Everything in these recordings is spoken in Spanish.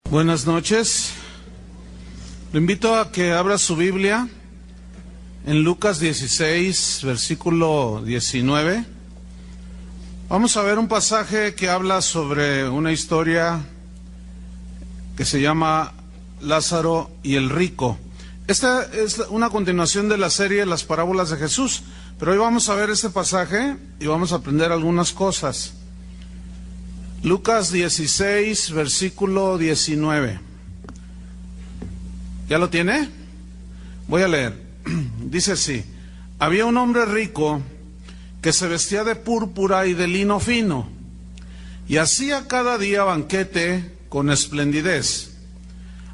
Buenas noches. Lo invito a que abra su Biblia en Lucas 16, versículo 19. Vamos a ver un pasaje que habla sobre una historia que se llama Lázaro y el rico. Esta es una continuación de la serie Las parábolas de Jesús, pero hoy vamos a ver este pasaje y vamos a aprender algunas cosas. Lucas 16, versículo 19. ¿Ya lo tiene? Voy a leer. Dice así: había un hombre rico que se vestía de púrpura y de lino fino, y hacía cada día banquete con esplendidez.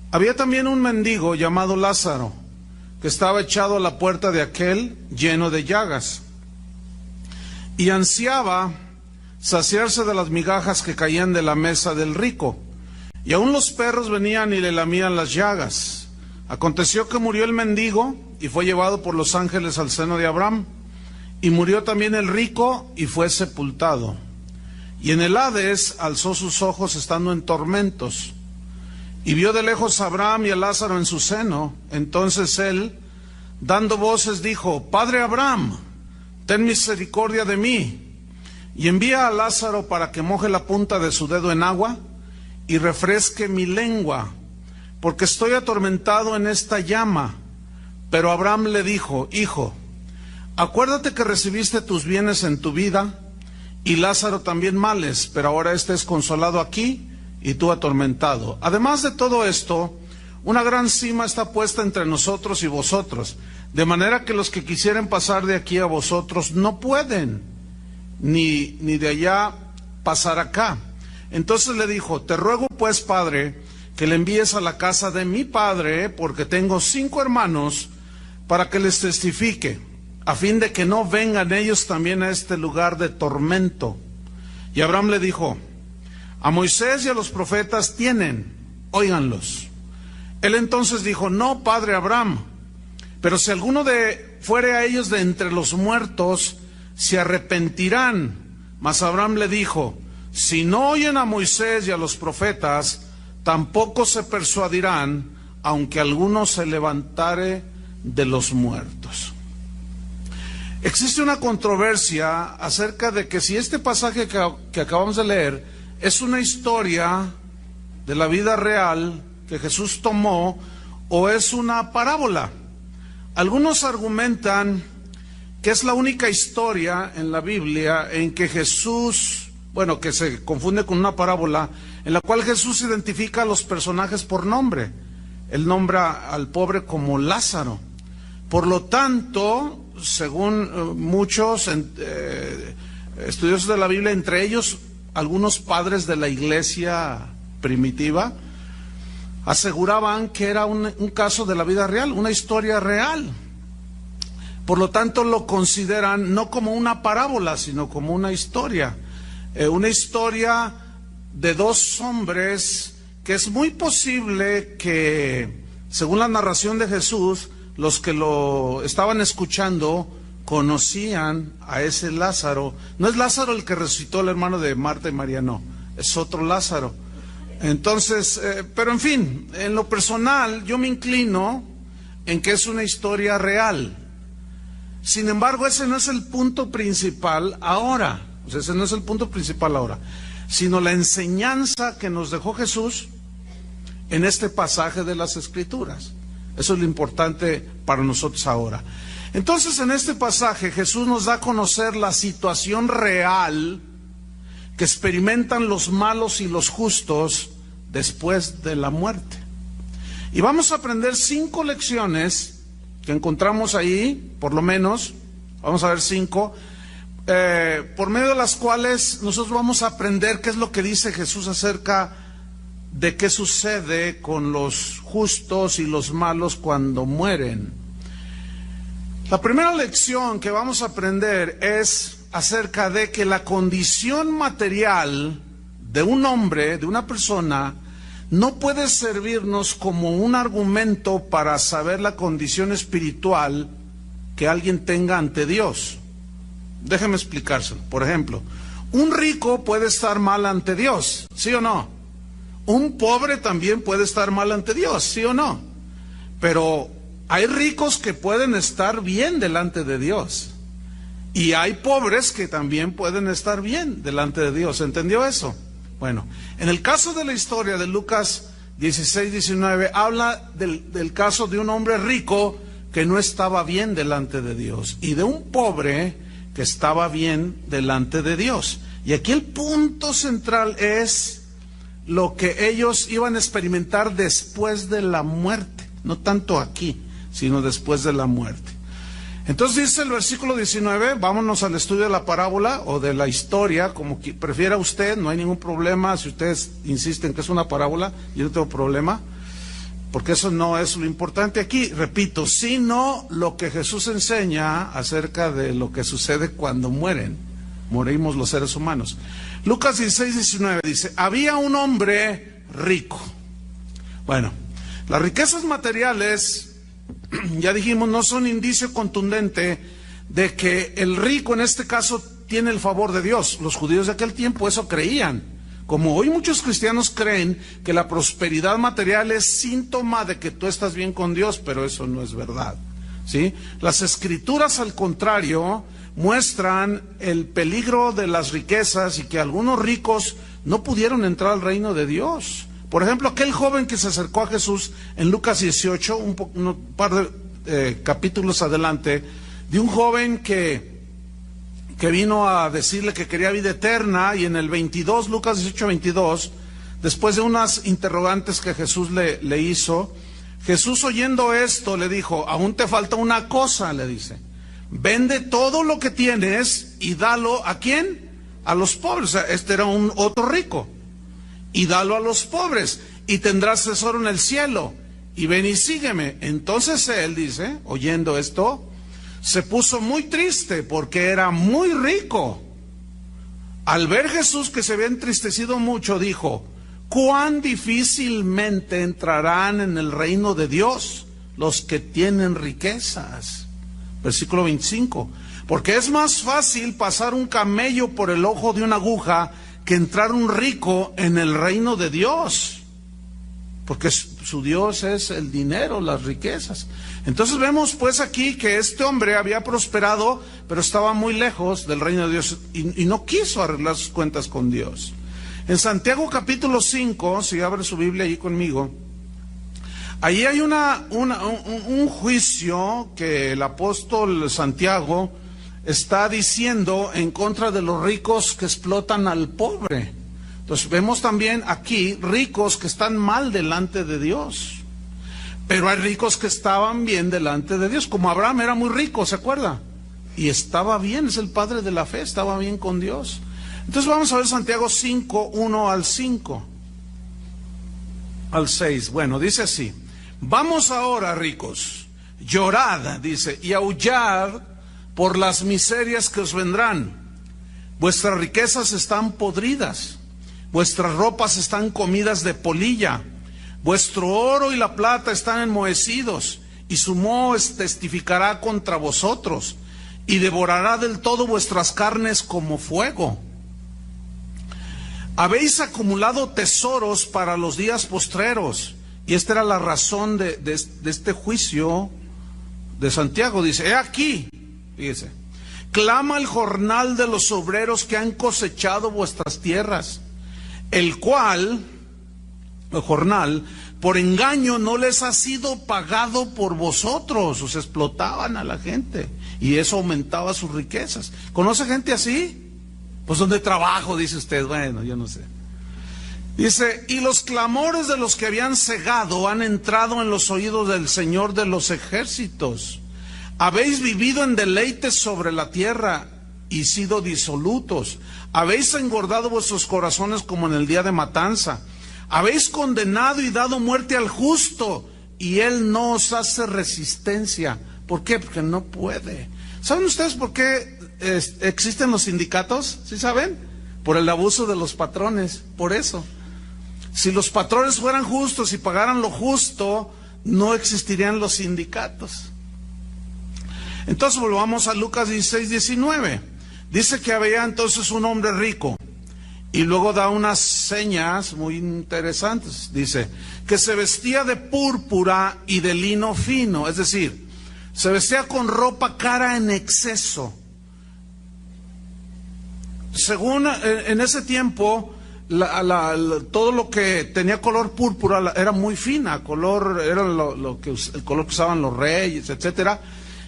Había también un mendigo llamado Lázaro, que estaba echado a la puerta de aquel, lleno de llagas, y ansiaba saciarse de las migajas que caían de la mesa del rico, y aun los perros venían y le lamían las llagas. Aconteció que murió el mendigo y fue llevado por los ángeles al seno de Abraham, y murió también el rico y fue sepultado. Y en el Hades alzó sus ojos estando en tormentos, y vio de lejos a Abraham y a Lázaro en su seno. Entonces él, dando voces, dijo: Padre Abraham, ten misericordia de mí, y envía a Lázaro para que moje la punta de su dedo en agua y refresque mi lengua, porque estoy atormentado en esta llama. Pero Abraham le dijo: Hijo, acuérdate que recibiste tus bienes en tu vida, y Lázaro también males, pero ahora éste es consolado aquí y tú atormentado. Además de todo esto, una gran sima está puesta entre nosotros y vosotros, de manera que los que quisieren pasar de aquí a vosotros no pueden, ni de allá pasar acá. Entonces le dijo: te ruego pues, Padre, que le envíes a la casa de mi padre, porque tengo 5 hermanos, para que les testifique, a fin de que no vengan ellos también a este lugar de tormento. Y Abraham le dijo: a Moisés y a los profetas tienen, óiganlos. Él entonces dijo: no, padre Abraham, pero si alguno fuere a ellos de entre los muertos, se arrepentirán. Mas Abraham le dijo: si no oyen a Moisés y a los profetas, tampoco se persuadirán, aunque alguno se levantare de los muertos. Existe una controversia acerca de que si este pasaje que acabamos de leer es una historia de la vida real que Jesús tomó o es una parábola. Algunos argumentan que es la única historia en la Biblia en que Jesús, que se confunde con una parábola, en la cual Jesús identifica a los personajes por nombre. Él nombra al pobre como Lázaro. Por lo tanto, según muchos estudiosos de la Biblia, entre ellos algunos padres de la iglesia primitiva, aseguraban que era un caso de la vida real, una historia real. Por lo tanto, lo consideran no como una parábola, sino como una historia de 2 hombres que es muy posible que, según la narración de Jesús, los que lo estaban escuchando conocían a ese Lázaro. No es Lázaro el que resucitó, el hermano de Marta y María, no, es otro Lázaro. Entonces, pero en fin, en lo personal yo me inclino en que es una historia real. Sin embargo, ese no es el punto principal ahora, sino la enseñanza que nos dejó Jesús en este pasaje de las Escrituras. Eso es lo importante para nosotros ahora. Entonces, en este pasaje Jesús nos da a conocer la situación real que experimentan los malos y los justos después de la muerte. Y vamos a aprender 5 lecciones que encontramos ahí, por lo menos, vamos a ver 5, por medio de las cuales nosotros vamos a aprender qué es lo que dice Jesús acerca de qué sucede con los justos y los malos cuando mueren. La primera lección que vamos a aprender es acerca de que la condición material de un hombre, de una persona, no puede servirnos como un argumento para saber la condición espiritual que alguien tenga ante Dios. Déjeme explicárselo. Por ejemplo, un rico puede estar mal ante Dios, ¿sí o no? Un pobre también puede estar mal ante Dios, ¿sí o no? Pero hay ricos que pueden estar bien delante de Dios. Y hay pobres que también pueden estar bien delante de Dios. ¿Entendió eso? Bueno, en el caso de la historia de Lucas 16, 19, habla del caso de un hombre rico que no estaba bien delante de Dios y de un pobre que estaba bien delante de Dios. Y aquí el punto central es lo que ellos iban a experimentar después de la muerte. No tanto aquí, sino después de la muerte. Entonces dice el versículo 19, vámonos al estudio de la parábola o de la historia, como que prefiera usted, no hay ningún problema. Si ustedes insisten que es una parábola, yo no tengo problema, porque eso no es lo importante aquí, repito, sino lo que Jesús enseña acerca de lo que sucede cuando morimos los seres humanos. Lucas 16, 19 dice, había un hombre rico. Bueno, las riquezas materiales, ya dijimos, no son indicio contundente de que el rico en este caso tiene el favor de Dios. Los judíos de aquel tiempo eso creían. Como hoy muchos cristianos creen que la prosperidad material es síntoma de que tú estás bien con Dios, pero eso no es verdad, ¿sí? Las escrituras, al contrario, muestran el peligro de las riquezas y que algunos ricos no pudieron entrar al reino de Dios. Por ejemplo, aquel joven que se acercó a Jesús en Lucas 18, un par de capítulos adelante, de un joven que vino a decirle que quería vida eterna, y en el 22, Lucas 18, 22, después de unas interrogantes que Jesús le hizo, Jesús, oyendo esto, le dijo, aún te falta una cosa, le dice, vende todo lo que tienes y dalo, ¿a quién? A los pobres. O sea, este era otro rico. Y dalo a los pobres, y tendrás tesoro en el cielo, y ven y sígueme. Entonces él, dice, oyendo esto, se puso muy triste, porque era muy rico. Al ver Jesús que se había entristecido mucho, dijo, cuán difícilmente entrarán en el reino de Dios los que tienen riquezas. Versículo 25, porque es más fácil pasar un camello por el ojo de una aguja que entrar un rico en el reino de Dios, porque su Dios es el dinero, las riquezas. Entonces vemos pues aquí que este hombre había prosperado, pero estaba muy lejos del reino de Dios y no quiso arreglar sus cuentas con Dios. En Santiago capítulo 5, si abre su Biblia ahí conmigo, ahí hay un juicio que el apóstol Santiago está diciendo en contra de los ricos que explotan al pobre. Entonces vemos también aquí ricos que están mal delante de Dios, pero hay ricos que estaban bien delante de Dios, como Abraham era muy rico, ¿se acuerda? Y estaba bien, es el padre de la fe, estaba bien con Dios. Entonces vamos a ver Santiago 5, 1 al 5, al 6. Bueno, dice así, vamos ahora, ricos, llorad, dice, y aullad por las miserias que os vendrán. Vuestras riquezas están podridas, vuestras ropas están comidas de polilla, vuestro oro y la plata están enmohecidos, y su moho testificará contra vosotros, y devorará del todo vuestras carnes como fuego. Habéis acumulado tesoros para los días postreros. Y esta era la razón de este juicio de Santiago. Dice, he aquí, fíjese, clama el jornal de los obreros que han cosechado vuestras tierras, el cual, el jornal, por engaño no les ha sido pagado por vosotros. Os explotaban a la gente y eso aumentaba sus riquezas. ¿Conoce gente así? Pues donde trabajo, dice usted. Bueno, yo no sé. Dice, y los clamores de los que habían cegado han entrado en los oídos del Señor de los ejércitos. Habéis vivido en deleites sobre la tierra y sido disolutos. Habéis engordado vuestros corazones como en el día de matanza. Habéis condenado y dado muerte al justo, y él no os hace resistencia. ¿Por qué? Porque no puede. ¿Saben ustedes por qué existen los sindicatos? ¿Sí saben? Por el abuso de los patrones, por eso. Si los patrones fueran justos y pagaran lo justo, no existirían los sindicatos. Entonces volvamos a Lucas 16, 19. Dice que había entonces un hombre rico Y luego da unas señas muy interesantes. Dice que se vestía de púrpura y de lino fino, es decir, se vestía con ropa cara en exceso. Según en ese tiempo, todo lo que tenía color púrpura era muy fina, era el color que usaban los reyes, etcétera.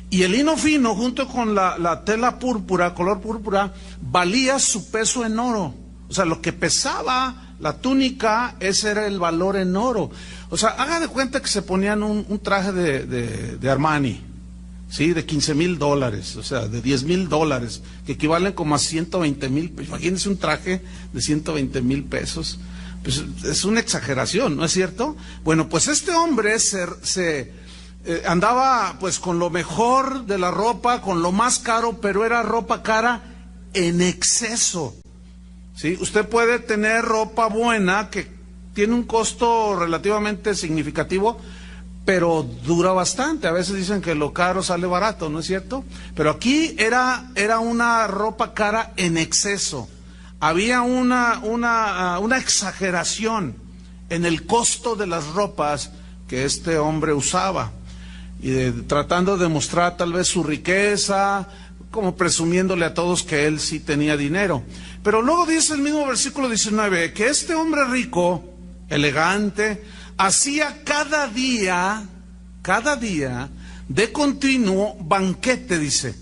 Y el lino fino, junto con la tela púrpura, color púrpura, valía su peso en oro. O sea, lo que pesaba la túnica, ese era el valor en oro. O sea, haga de cuenta que se ponían un traje de Armani, ¿sí? De $15,000, o sea, de $10,000, que equivalen como a 120,000. Imagínense un traje de 120,000 pesos. Pues es una exageración, ¿no es cierto? Bueno, pues este hombre andaba pues con lo mejor de la ropa, con lo más caro, pero era ropa cara en exceso. ¿Sí? Usted puede tener ropa buena que tiene un costo relativamente significativo, pero dura bastante. A veces dicen que lo caro sale barato, ¿no es cierto? Pero aquí era una ropa cara en exceso. Había una exageración en el costo de las ropas que este hombre usaba, y tratando de mostrar tal vez su riqueza, como presumiéndole a todos que él sí tenía dinero. Pero luego dice el mismo versículo 19, que este hombre rico, elegante, hacía cada día, de continuo banquete, dice,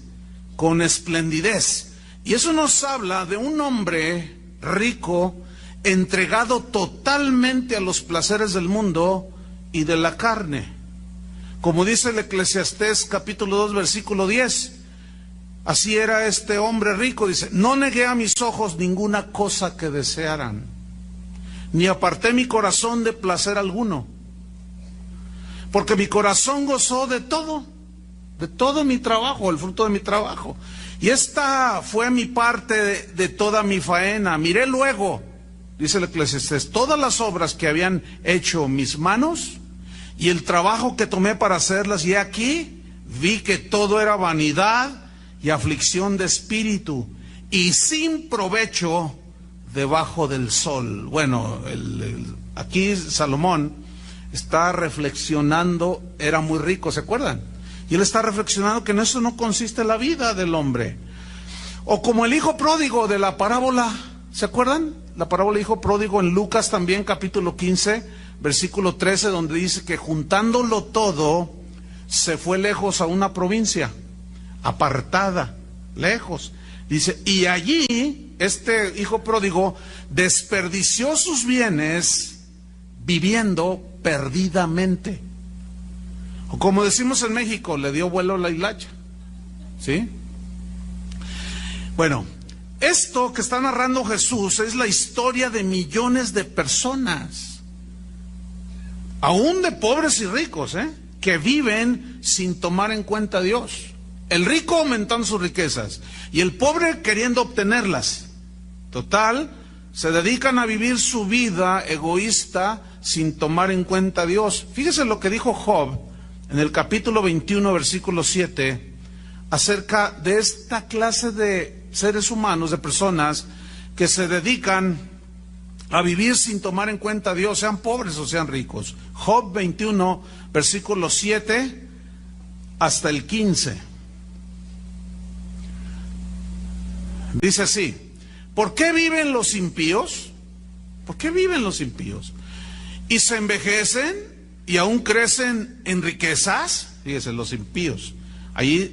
con esplendidez. Y eso nos habla de un hombre rico, entregado totalmente a los placeres del mundo y de la carne. Como dice el Eclesiastés capítulo 2, versículo 10, así era este hombre rico, dice, no negué a mis ojos ninguna cosa que desearan, ni aparté mi corazón de placer alguno, porque mi corazón gozó de todo mi trabajo, el fruto de mi trabajo. Y esta fue mi parte de toda mi faena. Miré luego, dice el Eclesiastés, todas las obras que habían hecho mis manos y el trabajo que tomé para hacerlas, y aquí vi que todo era vanidad y aflicción de espíritu, y sin provecho debajo del sol. Bueno, aquí Salomón está reflexionando, era muy rico, ¿se acuerdan? Y él está reflexionando que en eso no consiste la vida del hombre. O como el hijo pródigo de la parábola, ¿se acuerdan? La parábola del hijo pródigo en Lucas también, capítulo 15, versículo 13, donde dice que juntándolo todo, se fue lejos a una provincia, apartada, lejos. Dice, y allí este hijo pródigo desperdició sus bienes viviendo perdidamente. O como decimos en México, le dio vuelo a la hilacha. ¿Sí? Bueno, esto que está narrando Jesús es la historia de millones de personas, aún de pobres y ricos, que viven sin tomar en cuenta a Dios. El rico aumentando sus riquezas y el pobre queriendo obtenerlas. Total, se dedican a vivir su vida egoísta sin tomar en cuenta a Dios. Fíjese lo que dijo Job en el capítulo 21, versículo 7, acerca de esta clase de seres humanos, de personas que se dedican a vivir sin tomar en cuenta a Dios, sean pobres o sean ricos. Job 21, versículo 7 hasta el 15. Dice así: ¿por qué viven los impíos? ¿Por qué viven los impíos? Y se envejecen y aún crecen en riquezas. Fíjense, los impíos. Ahí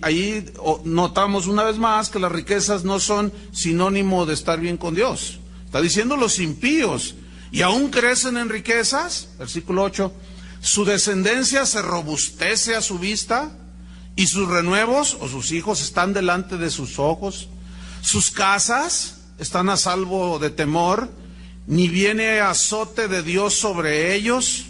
notamos una vez más que las riquezas no son sinónimo de estar bien con Dios. Está diciendo los impíos, y aún crecen en riquezas. Versículo 8, su descendencia se robustece a su vista, y sus renuevos o sus hijos están delante de sus ojos. Sus casas están a salvo de temor, ni viene azote de Dios sobre ellos.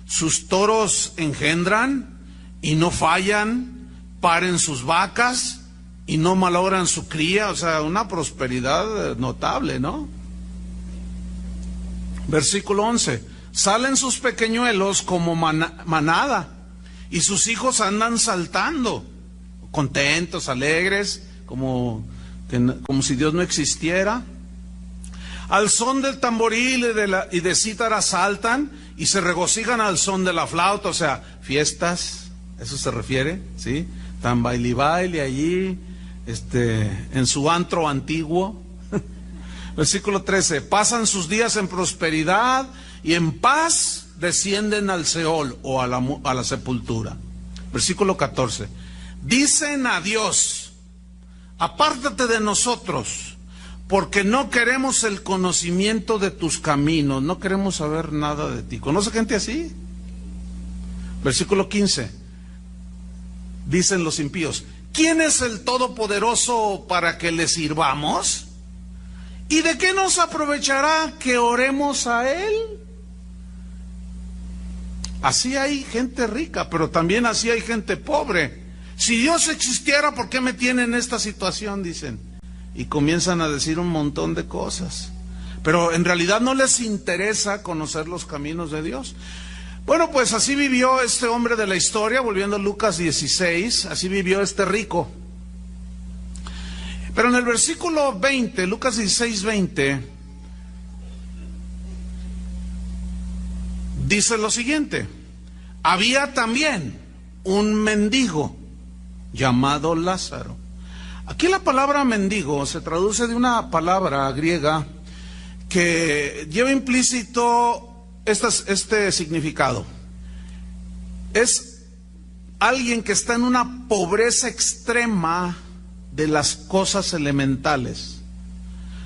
Sus toros engendran y no fallan, paren sus vacas y no malogran su cría. O sea, una prosperidad notable, ¿no? Versículo 11, salen sus pequeñuelos como manada, y sus hijos andan saltando, contentos, alegres, como si Dios no existiera. Al son del tamboril y de cítara saltan y se regocijan al son de la flauta, o sea, fiestas, eso se refiere, ¿sí? Tan baile allí, en su antro antiguo. Versículo 13, pasan sus días en prosperidad y en paz descienden al Seol o a la sepultura. Versículo 14, dicen a Dios, apártate de nosotros, porque no queremos el conocimiento de tus caminos, no queremos saber nada de ti. ¿Conoce gente así? Versículo 15, dicen los impíos, ¿quién es el Todopoderoso para que le sirvamos? ¿Y de qué nos aprovechará que oremos a Él? Así hay gente rica, pero también así hay gente pobre. Si Dios existiera, ¿por qué me tiene en esta situación? Dicen. Y comienzan a decir un montón de cosas. Pero en realidad no les interesa conocer los caminos de Dios. Bueno, pues así vivió este hombre de la historia, volviendo a Lucas 16, así vivió este rico. Pero en el versículo 20, Lucas 16, 20, dice lo siguiente: había también un mendigo llamado Lázaro. Aquí la palabra mendigo se traduce de una palabra griega que lleva implícito este significado. Es alguien que está en una pobreza extrema de las cosas elementales.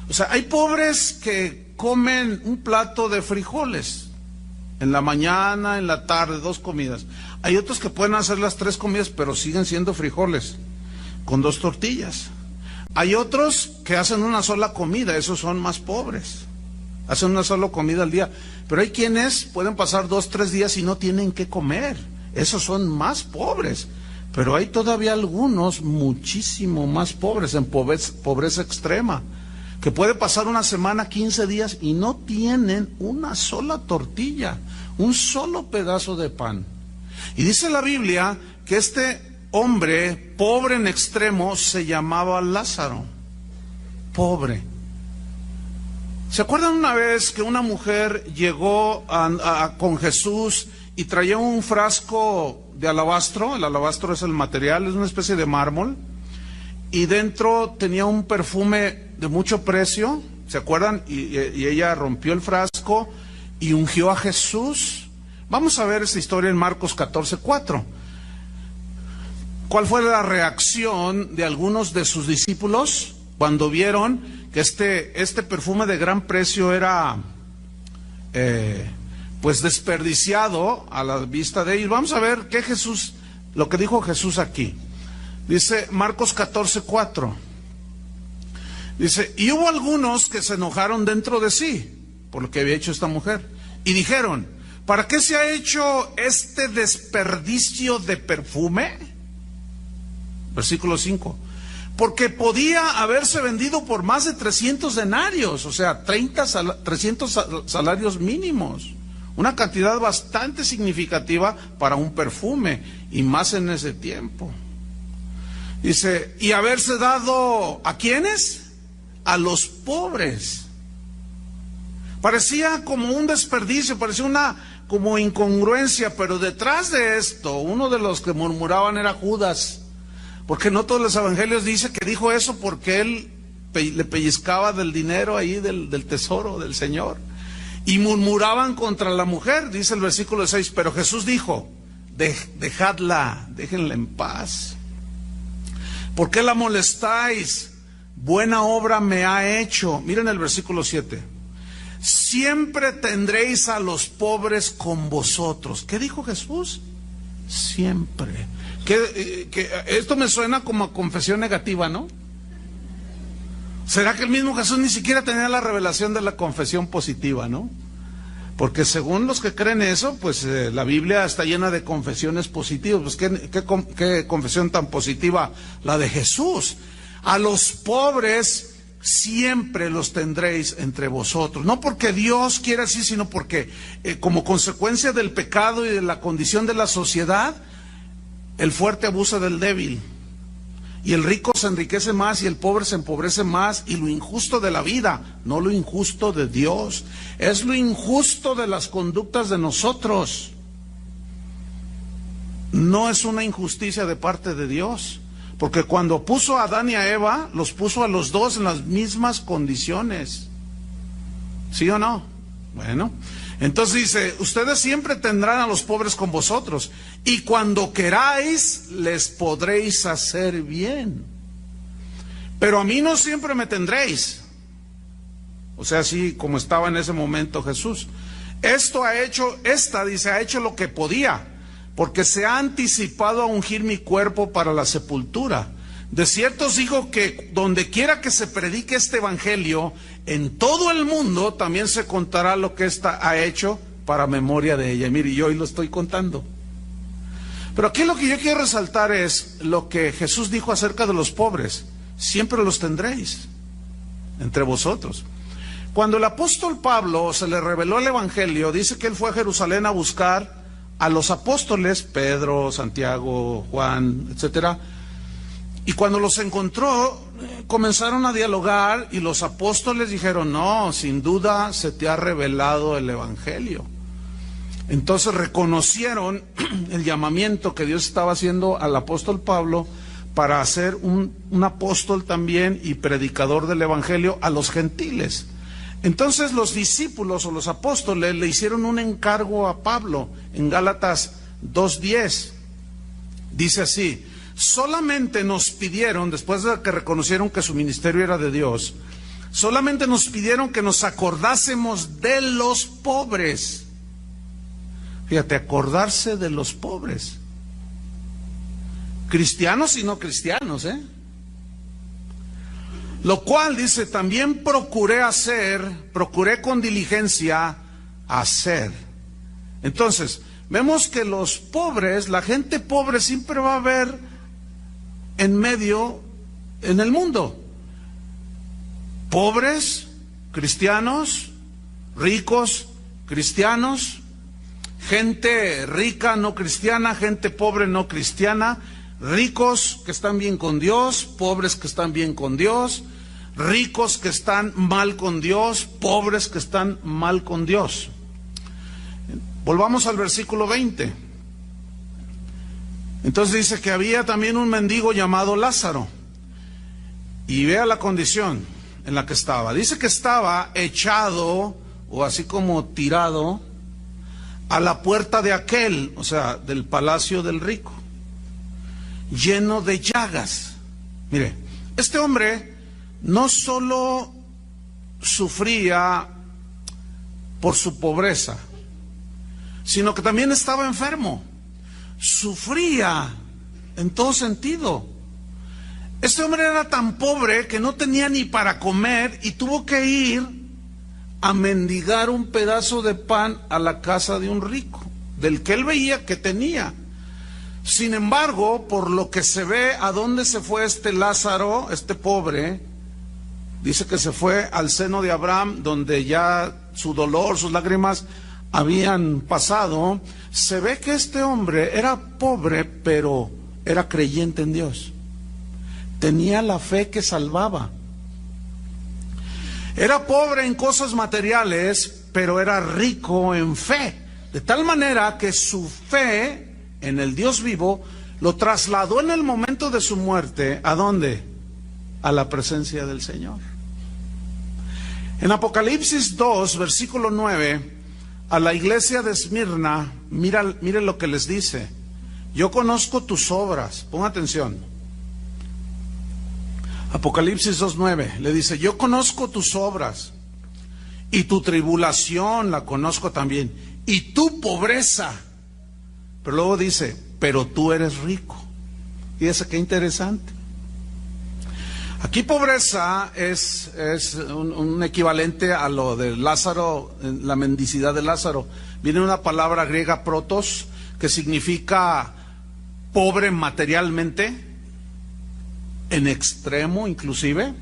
O sea, hay pobres que comen un plato de frijoles en la mañana, en la tarde, 2 comidas. Hay otros que pueden hacer las 3 comidas, pero siguen siendo frijoles con 2 tortillas. Hay otros que hacen una sola comida, esos son más pobres. Hacen una sola comida al día. Pero hay quienes pueden pasar 2, 3 días y no tienen qué comer. Esos son más pobres. Pero hay todavía algunos muchísimo más pobres, en pobreza extrema, que puede pasar una semana, 15 días y no tienen una sola tortilla, un solo pedazo de pan. Y dice la Biblia que este hombre pobre en extremo se llamaba Lázaro. Pobre. ¿Se acuerdan una vez que una mujer llegó con Jesús y traía un frasco de alabastro? El alabastro es el material, es una especie de mármol, y dentro tenía un perfume de mucho precio, ¿se acuerdan? Y ella rompió el frasco y ungió a Jesús. Vamos a ver esta historia en Marcos 14:4. ¿Cuál fue la reacción de algunos de sus discípulos cuando vieron que este perfume de gran precio era pues desperdiciado a la vista de ellos? Vamos a ver lo que dijo Jesús aquí. Dice Marcos 14:4. Dice, y hubo algunos que se enojaron dentro de sí por lo que había hecho esta mujer y dijeron, ¿para qué se ha hecho este desperdicio de perfume? Versículo 5. Porque podía haberse vendido por más de 300 denarios, o sea, 300 salarios mínimos. Una cantidad bastante significativa para un perfume, y más en ese tiempo. Dice, y haberse dado, ¿a quiénes? A los pobres. Parecía como un desperdicio, parecía una como incongruencia, pero detrás de esto, uno de los que murmuraban era Judas. Porque no todos los evangelios dicen que dijo eso porque él le pellizcaba del dinero ahí, del tesoro del Señor. Y murmuraban contra la mujer, dice el versículo 6, pero Jesús dijo, dejadla, déjenla en paz. ¿Por qué la molestáis? Buena obra me ha hecho. Miren el versículo 7. Siempre tendréis a los pobres con vosotros. ¿Qué dijo Jesús? Siempre. Que esto me suena como a confesión negativa, ¿no? ¿Será que el mismo Jesús ni siquiera tenía la revelación de la confesión positiva, no? Porque según los que creen eso, pues la Biblia está llena de confesiones positivas. Pues ¿qué confesión tan positiva la de Jesús? A los pobres siempre los tendréis entre vosotros. No porque Dios quiera así, sino porque como consecuencia del pecado y de la condición de la sociedad, el fuerte abusa del débil. Y el rico se enriquece más y el pobre se empobrece más. Y lo injusto de la vida, no lo injusto de Dios, es lo injusto de las conductas de nosotros. No es una injusticia de parte de Dios, porque cuando puso a Adán y a Eva, los puso a los dos en las mismas condiciones. ¿Sí o no? Bueno, entonces dice, ustedes siempre tendrán a los pobres con vosotros, y cuando queráis, les podréis hacer bien. Pero a mí no siempre me tendréis. O sea, así como estaba en ese momento Jesús. Ha hecho lo que podía, porque se ha anticipado a ungir mi cuerpo para la sepultura. De cierto os digo que donde quiera que se predique este evangelio, en todo el mundo también se contará lo que ésta ha hecho para memoria de ella. Mire, yo hoy lo estoy contando. Pero aquí lo que yo quiero resaltar es lo que Jesús dijo acerca de los pobres. Siempre los tendréis entre vosotros. Cuando el apóstol Pablo se le reveló el evangelio, dice que él fue a Jerusalén a buscar a los apóstoles, Pedro, Santiago, Juan, etcétera. Y cuando los encontró, comenzaron a dialogar y los apóstoles dijeron, no, sin duda se te ha revelado el evangelio. Entonces reconocieron el llamamiento que Dios estaba haciendo al apóstol Pablo para ser un apóstol también y predicador del evangelio a los gentiles. Entonces los discípulos o los apóstoles le hicieron un encargo a Pablo en Gálatas 2:10. Dice así: solamente nos pidieron, después de que reconocieron que su ministerio era de Dios, solamente nos pidieron que nos acordásemos de los pobres. Fíjate, acordarse de los pobres. Cristianos y no cristianos, Lo cual, dice, también procuré con diligencia hacer. Entonces, vemos que los pobres, la gente pobre siempre va a haber en el mundo. Pobres, cristianos, ricos, cristianos, gente rica no cristiana, gente pobre no cristiana, ricos que están bien con Dios, pobres que están bien con Dios, ricos que están mal con Dios, pobres que están mal con Dios. Volvamos al versículo 20. Entonces dice que había también un mendigo llamado Lázaro. Y vea la condición en la que estaba. Dice que estaba echado, o así como tirado, a la puerta de aquel, o sea, del palacio del rico, lleno de llagas. Mire, este hombre no solo sufría por su pobreza, sino que también estaba enfermo. Sufría en todo sentido. Este hombre era tan pobre que no tenía ni para comer y tuvo que ir a mendigar un pedazo de pan a la casa de un rico, del que él veía que tenía. Sin embargo, por lo que se ve, ¿a dónde se fue este Lázaro, este pobre? Dice que se fue al seno de Abraham, donde ya su dolor, sus lágrimas habían pasado. Se ve que este hombre era pobre, pero era creyente en Dios. Tenía la fe que salvaba. Era pobre en cosas materiales, pero era rico en fe. De tal manera que su fe en el Dios vivo lo trasladó en el momento de su muerte. ¿A dónde? A la presencia del Señor. En Apocalipsis 2, versículo 9, a la iglesia de Esmirna, mire lo que les dice. Yo conozco tus obras. Ponga atención. Apocalipsis 2:9 le dice: yo conozco tus obras y tu tribulación la conozco también, y tu pobreza. Pero luego dice: pero tú eres rico. Fíjese qué interesante. Aquí pobreza es un equivalente a lo de Lázaro, la mendicidad de Lázaro. Viene una palabra griega, protos, que significa pobre materialmente, en extremo inclusive.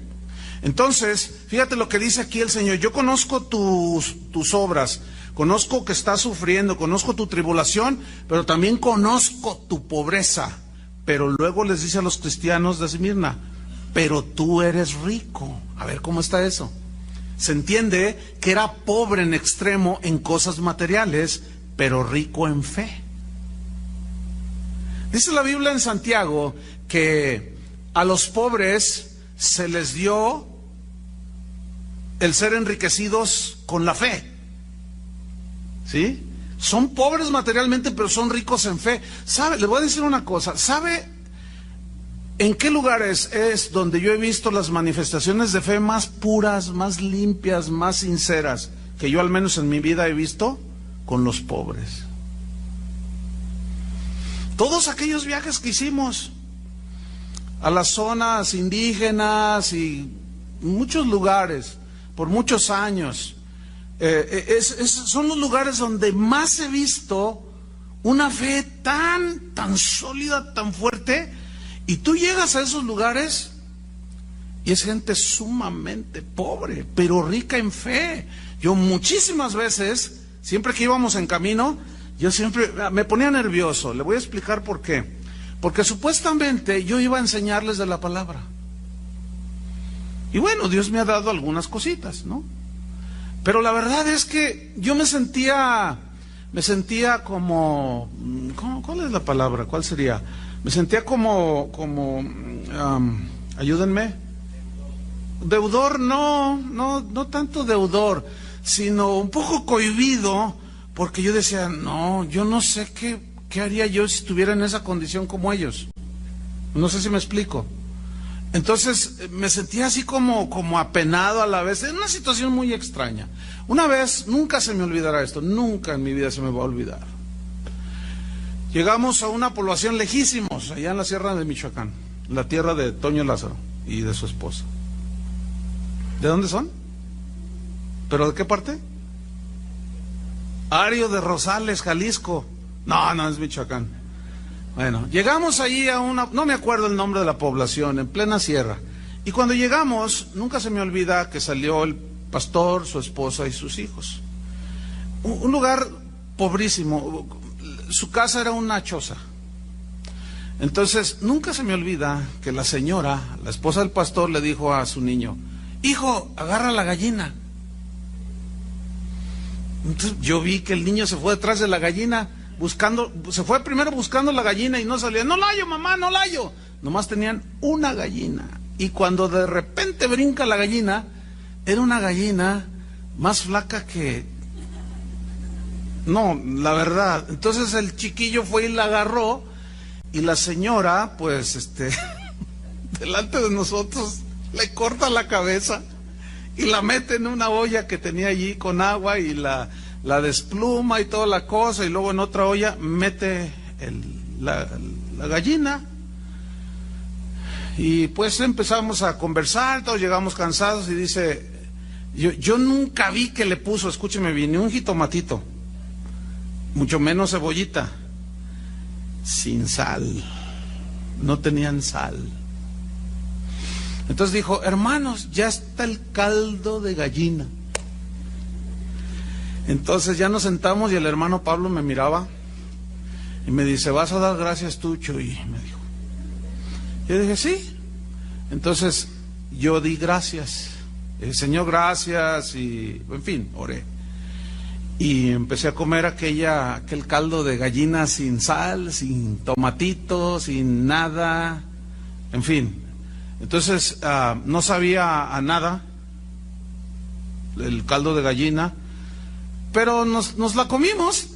Entonces, fíjate lo que dice aquí el Señor: yo conozco tus obras, conozco que estás sufriendo, conozco tu tribulación, pero también conozco tu pobreza. pero luego les dice a los cristianos de Esmirna, pero tú eres rico. A ver, ¿cómo está eso? Se entiende que era pobre en extremo en cosas materiales, pero rico en fe. Dice la Biblia en Santiago que a los pobres se les dio el ser enriquecidos con la fe. ¿Sí? Son pobres materialmente, pero son ricos en fe. ¿Sabe? Les voy a decir una cosa. ¿Sabe en qué lugares es donde yo he visto las manifestaciones de fe más puras, más limpias, más sinceras, que yo al menos en mi vida he visto? Con los pobres. Todos aquellos viajes que hicimos a las zonas indígenas y muchos lugares, por muchos años, son los lugares donde más he visto una fe tan sólida, tan fuerte, y tú llegas a esos lugares y es gente sumamente pobre, pero rica en fe. Yo muchísimas veces, siempre que íbamos en camino, yo siempre me ponía nervioso. Le voy a explicar por qué. Porque supuestamente yo iba a enseñarles de la palabra. Y bueno, Dios me ha dado algunas cositas, ¿no? Pero la verdad es que yo me sentía como, ¿cuál es la palabra? ¿Cuál sería? Me sentía como, ayúdenme. Deudor, no tanto deudor, sino un poco cohibido, porque yo decía, no, yo no sé qué haría yo si estuviera en esa condición como ellos. No sé si me explico. Entonces me sentía así como apenado a la vez, en una situación muy extraña. Una vez, nunca se me olvidará esto, nunca en mi vida se me va a olvidar. Llegamos a una población lejísimos, allá en la sierra de Michoacán, la tierra de Toño Lázaro y de su esposa. ¿De dónde son? ¿Pero de qué parte? Ario de Rosales, Jalisco. No es Michoacán. Bueno, llegamos allí a no me acuerdo el nombre de la población, en plena sierra. Y cuando llegamos, nunca se me olvida que salió el pastor, su esposa y sus hijos. Un lugar pobrísimo, su casa era una choza. Entonces, nunca se me olvida que la señora, la esposa del pastor, le dijo a su niño, hijo, agarra la gallina. Entonces, yo vi que el niño se fue detrás de la gallina, se fue primero buscando la gallina y no salía. No la hallo, mamá, no la hallo. Nomás tenían una gallina. Y cuando de repente brinca la gallina, era una gallina más flaca que... No, la verdad. Entonces el chiquillo fue y la agarró, y la señora, pues, delante de nosotros, le corta la cabeza y la mete en una olla que tenía allí con agua y la despluma y toda la cosa, y luego en otra olla mete la gallina. Y pues empezamos a conversar, todos llegamos cansados y dice, yo nunca vi que le puso, escúcheme bien, ni un jitomatito, mucho menos cebollita, sin sal, no tenían sal. Entonces dijo, hermanos, ya está el caldo de gallina. Entonces ya nos sentamos y el hermano Pablo me miraba y me dice, ¿vas a dar gracias tú, Chuy? Me dijo. Yo dije, sí. Entonces yo di gracias. Señor, gracias, y en fin, oré. Y empecé a comer aquel caldo de gallina sin sal, sin tomatito, sin nada, en fin. Entonces no sabía a nada el caldo de gallina, pero nos la comimos.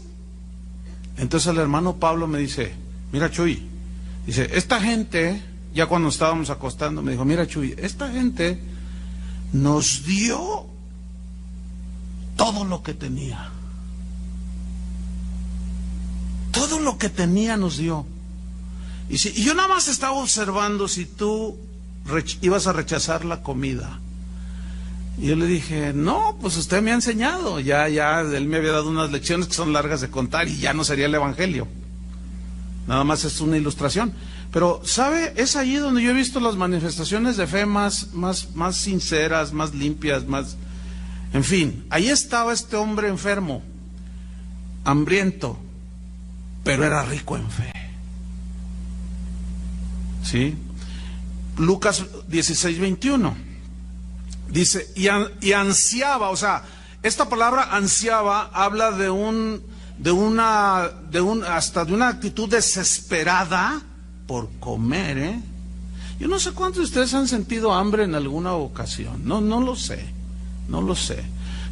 Entonces el hermano Pablo me dice, mira, Chuy, dice, esta gente, ya cuando estábamos acostando, me dijo, mira, Chuy, esta gente nos dio todo lo que tenía. Todo lo que tenía nos dio. Y yo nada más estaba observando si tú ibas a rechazar la comida. Y yo le dije, no, pues usted me ha enseñado, ya él me había dado unas lecciones que son largas de contar y ya no sería el evangelio. Nada más es una ilustración. Pero, ¿sabe? Es allí donde yo he visto las manifestaciones de fe más sinceras, más limpias, más... En fin, ahí estaba este hombre enfermo, hambriento, pero era rico en fe. ¿sí? Lucas 16:21 dice, y ansiaba, o sea, esta palabra ansiaba habla hasta de una actitud desesperada por comer, ¿eh? Yo no sé cuántos de ustedes han sentido hambre en alguna ocasión. No lo sé.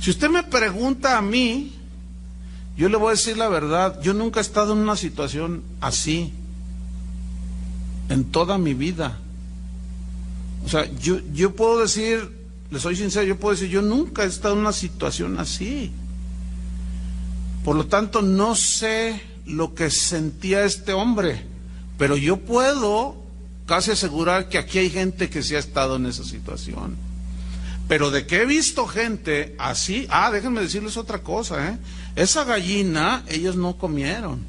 Si usted me pregunta a mí, yo le voy a decir la verdad. Yo nunca he estado en una situación así en toda mi vida. O sea, yo puedo decir, le soy sincero, yo puedo decir, yo nunca he estado en una situación así. Por lo tanto, no sé lo que sentía este hombre, pero yo puedo casi asegurar que aquí hay gente que sí ha estado en esa situación. Pero de que he visto gente así, déjenme decirles otra cosa, ¿eh? Esa gallina, ellos no comieron.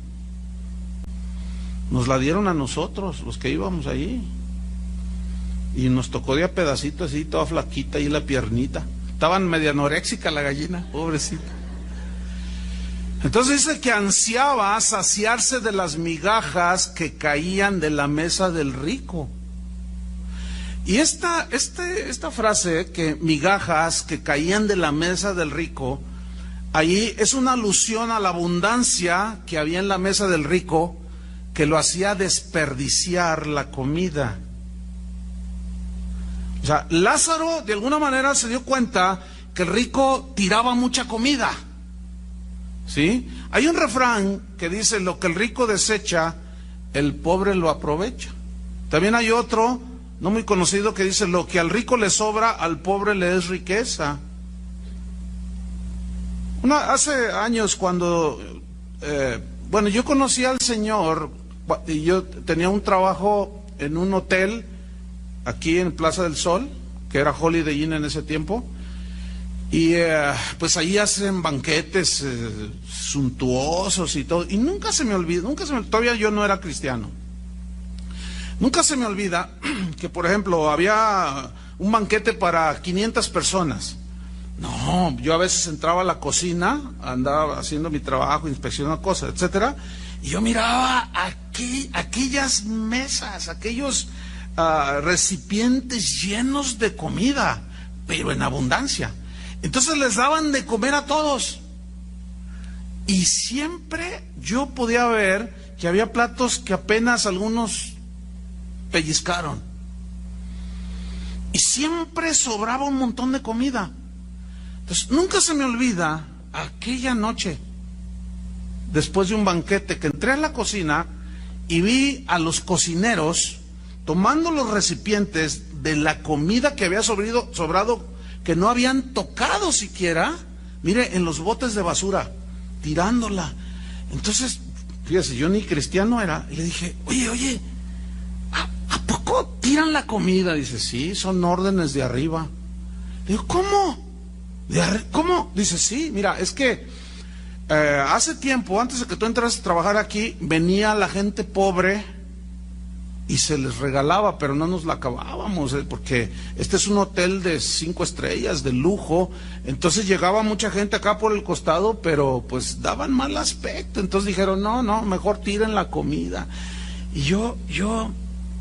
Nos la dieron a nosotros, los que íbamos ahí. Y nos tocó de a pedacito así, toda flaquita y la piernita. Estaban media anoréxica la gallina, pobrecita. Entonces dice que ansiaba saciarse de las migajas que caían de la mesa del rico. Y esta frase, que migajas que caían de la mesa del rico, ahí es una alusión a la abundancia que había en la mesa del rico, que lo hacía desperdiciar la comida. O sea, Lázaro de alguna manera se dio cuenta que el rico tiraba mucha comida. ¿Sí? Hay un refrán que dice, lo que el rico desecha, el pobre lo aprovecha. También hay otro, no muy conocido, que dice, lo que al rico le sobra, al pobre le es riqueza. Hace años cuando, yo conocí al Señor, y yo tenía un trabajo en un hotel, aquí en Plaza del Sol, que era Holiday Inn en ese tiempo. Y pues ahí hacen banquetes suntuosos y todo. Y nunca se me olvida, todavía yo no era cristiano. Nunca se me olvida que, por ejemplo, había un banquete para 500 personas. No, yo a veces entraba a la cocina, andaba haciendo mi trabajo, inspeccionando cosas, etcétera, y yo miraba aquellas mesas, aquellos recipientes llenos de comida, pero en abundancia. Entonces les daban de comer a todos. Y siempre yo podía ver que había platos que apenas algunos pellizcaron. Y siempre sobraba un montón de comida. Entonces nunca se me olvida aquella noche, después de un banquete, que entré a la cocina y vi a los cocineros tomando los recipientes de la comida que había sobrado, que no habían tocado siquiera, mire, en los botes de basura, tirándola. Entonces, fíjese, yo ni cristiano era, y le dije, oye, ¿a poco tiran la comida? Dice, sí, son órdenes de arriba. Le digo, ¿cómo? ¿Cómo? Dice, sí, mira, es que hace tiempo, antes de que tú entras a trabajar aquí, venía la gente pobre y se les regalaba, pero no nos la acabábamos, porque este es un hotel de 5 estrellas, de lujo. Entonces llegaba mucha gente acá por el costado, pero pues daban mal aspecto. Entonces dijeron, no, mejor tiren la comida. Y yo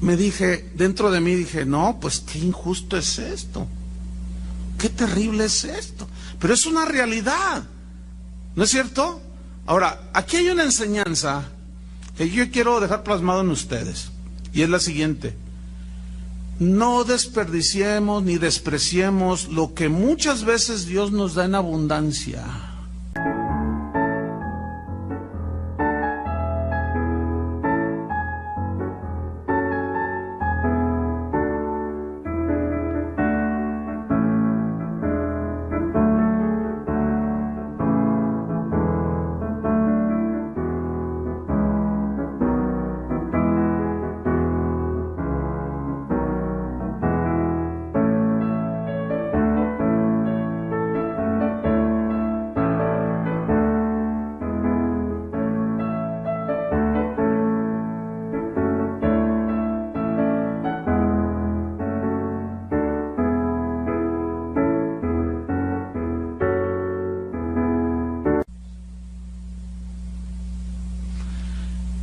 me dije, dentro de mí dije, no, pues qué injusto es esto, qué terrible es esto, pero es una realidad, ¿no es cierto? Ahora, aquí hay una enseñanza que yo quiero dejar plasmado en ustedes. Y es la siguiente: no desperdiciemos ni despreciemos lo que muchas veces Dios nos da en abundancia.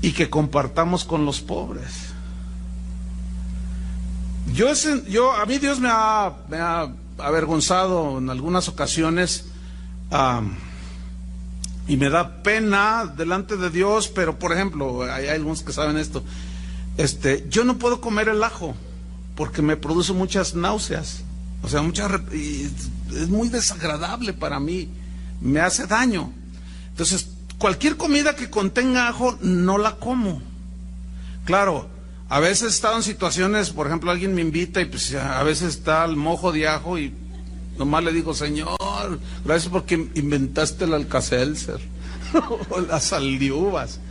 Y que compartamos con los pobres. A mí Dios me ha avergonzado en algunas ocasiones, y me da pena delante de Dios, pero por ejemplo, hay algunos que saben esto, yo no puedo comer el ajo porque me produce muchas náuseas, o sea, y es muy desagradable para mí, me hace daño. Entonces, cualquier comida que contenga ajo no la como. Claro, a veces he estado en situaciones, por ejemplo, alguien me invita y pues a veces está el mojo de ajo y nomás le digo, Señor, gracias porque inventaste el Alka-Seltzer o las saldiuvas.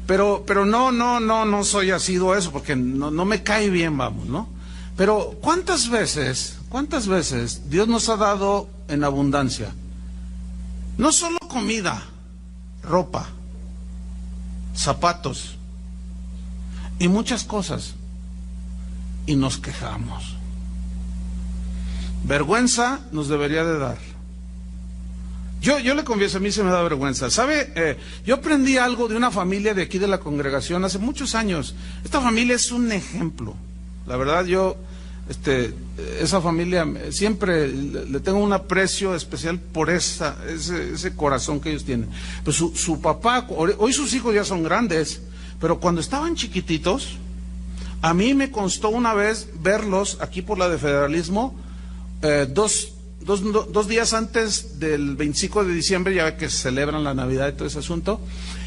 Pero no soy asiduo a eso porque no me cae bien, vamos, ¿no? Pero ¿cuántas veces Dios nos ha dado en abundancia? No solo comida, ropa, zapatos y muchas cosas, y nos quejamos. Vergüenza nos debería de dar. Yo le confieso, a mí se me da vergüenza. ¿Sabe? Yo aprendí algo de una familia de aquí de la congregación hace muchos años. Esta familia es un ejemplo. La verdad, esa familia siempre le tengo un aprecio especial por ese corazón que ellos tienen. Pues su papá, hoy sus hijos ya son grandes, pero cuando estaban chiquititos, a mí me constó una vez verlos aquí por la de Federalismo, dos días antes del 25 de diciembre, ya ve que se celebran la Navidad y todo ese asunto,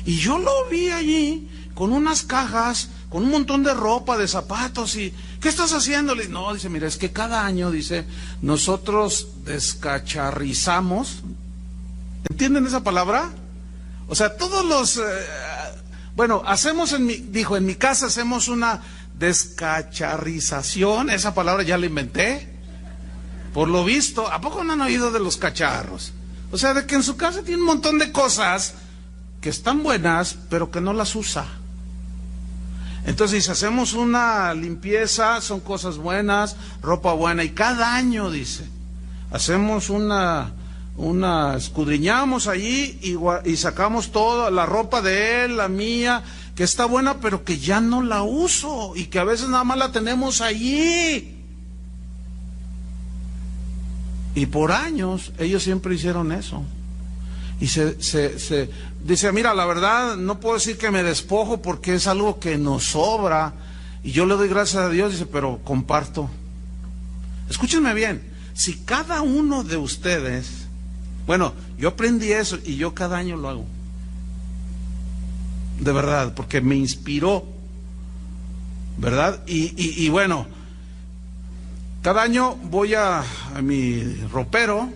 y yo lo vi allí con unas cajas, con un montón de ropa, de zapatos, y ¿qué estás haciendo? Le dice, no, dice, mira, es que cada año, dice, nosotros descacharrizamos. ¿Entienden esa palabra? O sea, todos los... hacemos en mi casa hacemos una descacharrización, esa palabra ya la inventé. Por lo visto, ¿a poco no han oído de los cacharros? O sea, de que en su casa tiene un montón de cosas que están buenas, pero que no las usa. Entonces, si hacemos una limpieza, son cosas buenas, ropa buena, y cada año, dice, hacemos escudriñamos allí y sacamos toda la ropa de él, la mía, que está buena, pero que ya no la uso, y que a veces nada más la tenemos allí. Y por años ellos siempre hicieron eso. Y dice, mira, la verdad no puedo decir que me despojo porque es algo que nos sobra y yo le doy gracias a Dios, dice, pero comparto. Escúchenme bien, si cada uno de ustedes, yo aprendí eso y yo cada año lo hago. De verdad, porque me inspiró, ¿verdad? Y bueno, cada año voy a mi ropero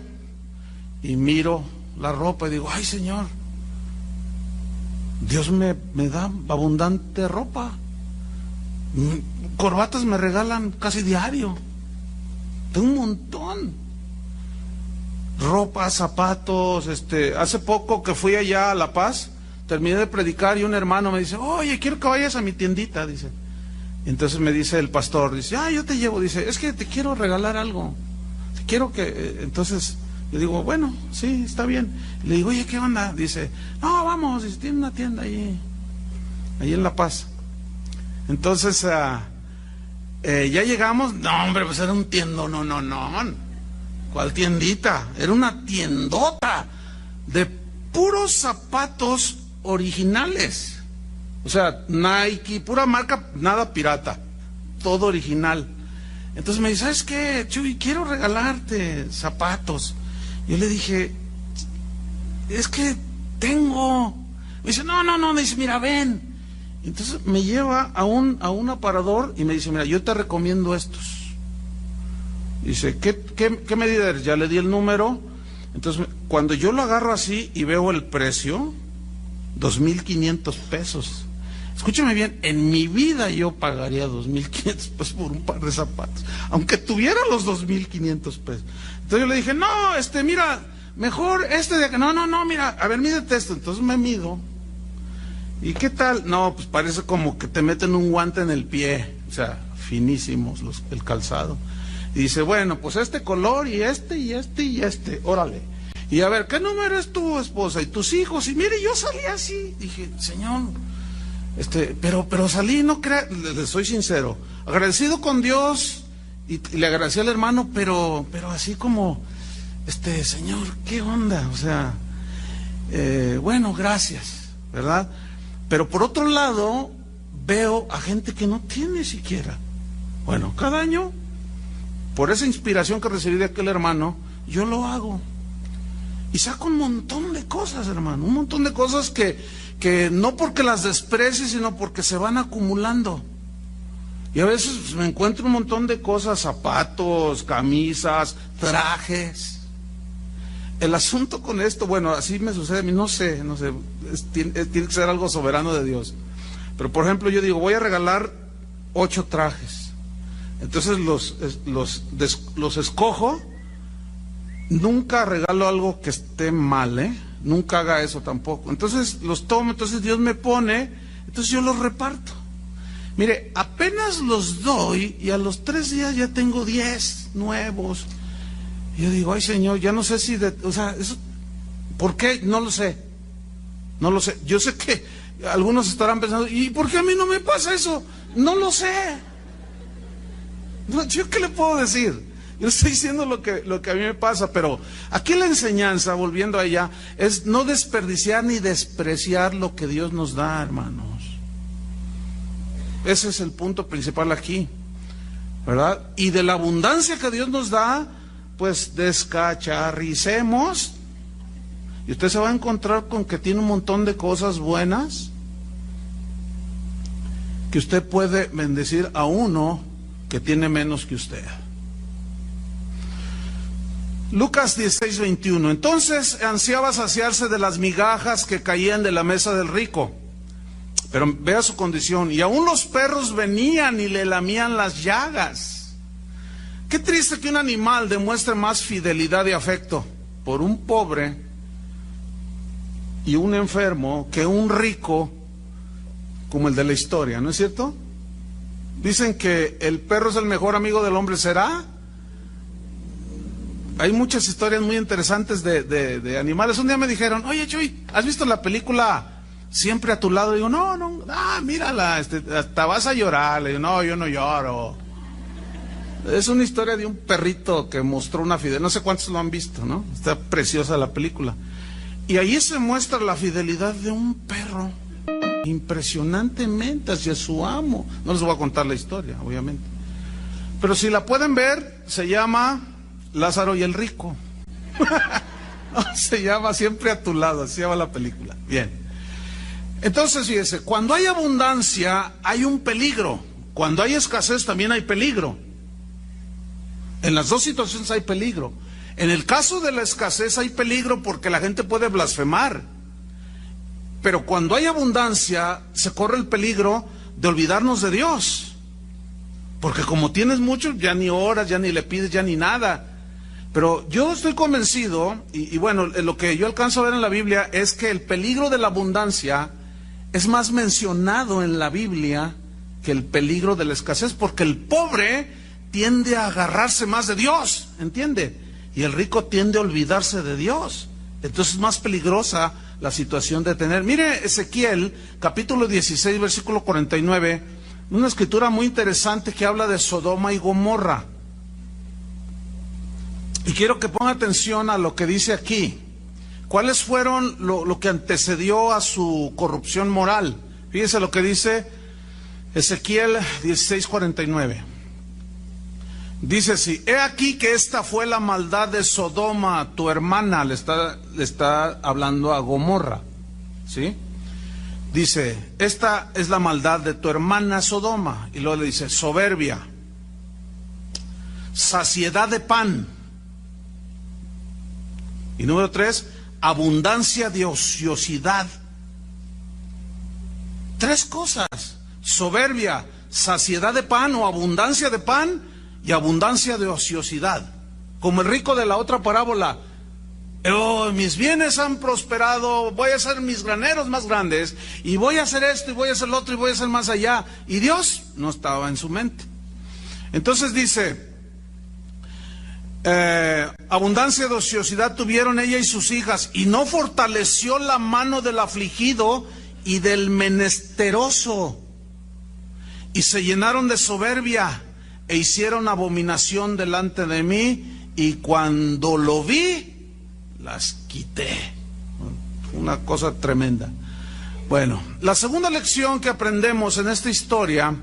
y miro la ropa y digo, ay Señor, Dios me da abundante ropa. Corbatas me regalan casi diario. Tengo un montón. Ropa, zapatos, hace poco que fui allá a La Paz, terminé de predicar y un hermano me dice, oye, quiero que vayas a mi tiendita, dice. Entonces me dice el pastor, dice, yo te llevo, dice, es que te quiero regalar algo, quiero que, entonces, yo digo, bueno, sí, está bien. Le digo, oye, ¿qué onda? Dice, no, vamos, dice, tiene una tienda ahí en La Paz. Entonces, ya llegamos, no, hombre, pues era un tiendón, no, ¿cuál tiendita? Era una tiendota de puros zapatos originales. O sea, Nike, pura marca, nada pirata, todo original. Entonces me dice, ¿sabes qué, Chuy? Quiero regalarte zapatos. Yo le dije, es que tengo. Me dice, no, me dice, mira, ven. Entonces me lleva a un aparador y me dice, mira, yo te recomiendo estos. Dice, ¿qué medida eres? Ya le di el número. Entonces, cuando yo lo agarro así y veo el precio, 2,500 pesos. Escúchame bien, en mi vida yo pagaría 2,500 pesos por un par de zapatos, aunque tuviera los 2,500 pesos. Entonces yo le dije, no, mira, mejor de acá. No, mira, a ver, mídete esto. Entonces me mido. ¿Y qué tal? No, pues parece como que te meten un guante en el pie. O sea, finísimos el calzado. Y dice, bueno, pues color y y órale. Y a ver, ¿qué número es tu esposa y tus hijos? Y mire, yo salí así. Dije, Señor, pero salí, no crea, le soy sincero, agradecido con Dios Y le agradecí al hermano, pero así como, Señor, ¿qué onda? O sea, bueno, gracias, ¿verdad? Pero por otro lado, veo a gente que no tiene siquiera. Bueno, cada año, por esa inspiración que recibí de aquel hermano, yo lo hago. Y saco un montón de cosas, hermano, un montón de cosas que no porque las desprecie, sino porque se van acumulando. Y a veces me encuentro un montón de cosas, zapatos, camisas, trajes. El asunto con esto, bueno, así me sucede a mí, no sé, tiene que ser algo soberano de Dios. Pero por ejemplo, yo digo, voy a regalar 8 trajes. Entonces los escojo. Nunca regalo algo que esté mal, nunca haga eso tampoco. Entonces los tomo, entonces Dios me pone, entonces yo los reparto. Mire, apenas los doy y a los 3 días ya tengo 10 nuevos. Y yo digo, ay Señor, ya no sé si, eso, ¿por qué? No lo sé. No lo sé. Yo sé que algunos estarán pensando, ¿y por qué a mí no me pasa eso? No lo sé. ¿Yo qué le puedo decir? Yo estoy diciendo lo que a mí me pasa, pero aquí la enseñanza, volviendo a ella, es no desperdiciar ni despreciar lo que Dios nos da, hermanos. Ese es el punto principal aquí, ¿verdad? Y de la abundancia que Dios nos da, pues descacharricemos. Y usted se va a encontrar con que tiene un montón de cosas buenas que usted puede bendecir a uno que tiene menos que usted. Lucas 16:21. Entonces ansiaba saciarse de las migajas que caían de la mesa del rico. Pero vea su condición. Y aún los perros venían y le lamían las llagas. Qué triste que un animal demuestre más fidelidad y afecto por un pobre y un enfermo que un rico como el de la historia, ¿no es cierto? Dicen que el perro es el mejor amigo del hombre. ¿Será? Hay muchas historias muy interesantes de animales. Un día me dijeron, oye Chuy, ¿has visto la película Siempre a tu lado? Digo, no, mírala, hasta vas a llorar. Le digo, no, yo no lloro. Es una historia de un perrito que mostró una fidelidad, no sé cuántos lo han visto, ¿no? Está preciosa la película. Y ahí se muestra la fidelidad de un perro, impresionantemente hacia su amo. No les voy a contar la historia, obviamente. Pero si la pueden ver, se llama Lázaro y el rico. Se llama Siempre a tu lado, así se llama la película. Bien. Entonces, fíjese, cuando hay abundancia hay un peligro. Cuando hay escasez también hay peligro. En las dos situaciones hay peligro. En el caso de la escasez hay peligro porque la gente puede blasfemar. Pero cuando hay abundancia se corre el peligro de olvidarnos de Dios. Porque como tienes mucho, ya ni oras, ya ni le pides, ya ni nada. Pero yo estoy convencido, y bueno, lo que yo alcanzo a ver en la Biblia es que el peligro de la abundancia es más mencionado en la Biblia que el peligro de la escasez, porque el pobre tiende a agarrarse más de Dios, ¿entiende? Y el rico tiende a olvidarse de Dios. Entonces es más peligrosa la situación de tener. Mire Ezequiel, capítulo 16, versículo 49, una escritura muy interesante que habla de Sodoma y Gomorra. Y quiero que ponga atención a lo que dice aquí. ¿Cuáles fueron lo que antecedió a su corrupción moral? Fíjese lo que dice Ezequiel 16:49. Dice así: he aquí que esta fue la maldad de Sodoma, tu hermana. Le está hablando a Gomorra, ¿sí? Dice, esta es la maldad de tu hermana Sodoma. Y luego le dice, soberbia, saciedad de pan. Y número 3, abundancia de ociosidad. 3 cosas: soberbia, saciedad de pan o abundancia de pan y abundancia de ociosidad. Como el rico de la otra parábola: oh, mis bienes han prosperado, voy a hacer mis graneros más grandes, y voy a hacer esto, y voy a hacer lo otro, y voy a hacer más allá. Y Dios no estaba en su mente. Entonces dice, abundancia de ociosidad tuvieron ella y sus hijas, y no fortaleció la mano del afligido y del menesteroso, y se llenaron de soberbia, e hicieron abominación delante de mí, y cuando lo vi, las quité. Una cosa tremenda. Bueno, la segunda lección que aprendemos en esta historia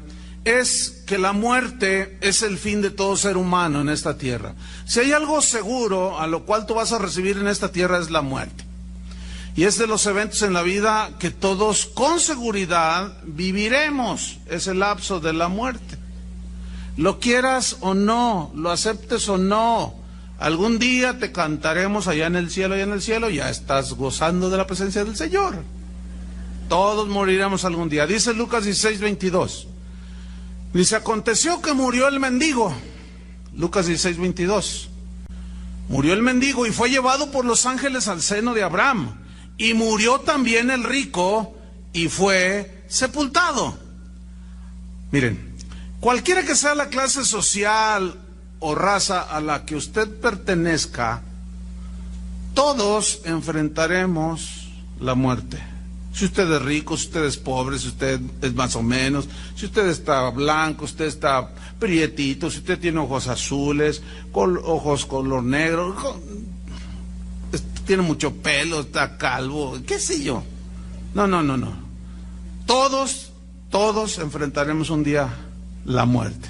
es que la muerte es el fin de todo ser humano en esta tierra. Si hay algo seguro a lo cual tú vas a recibir en esta tierra, es la muerte. Y es de los eventos en la vida que todos con seguridad viviremos, es el lapso de la muerte. Lo quieras o no, lo aceptes o no, algún día te cantaremos allá en el cielo, ya estás gozando de la presencia del Señor. Todos moriremos algún día. Dice Lucas 16:22. Dice, aconteció que murió el mendigo. Lucas 16:22. Murió el mendigo y fue llevado por los ángeles al seno de Abraham. Y murió también el rico y fue sepultado. Miren, cualquiera que sea la clase social o raza a la que usted pertenezca, todos enfrentaremos la muerte. Si usted es rico, si usted es pobre, si usted es más o menos, si usted está blanco, usted está prietito, si usted tiene ojos azules, ojos color negro, tiene mucho pelo, está calvo, qué sé yo. No. Todos enfrentaremos un día la muerte.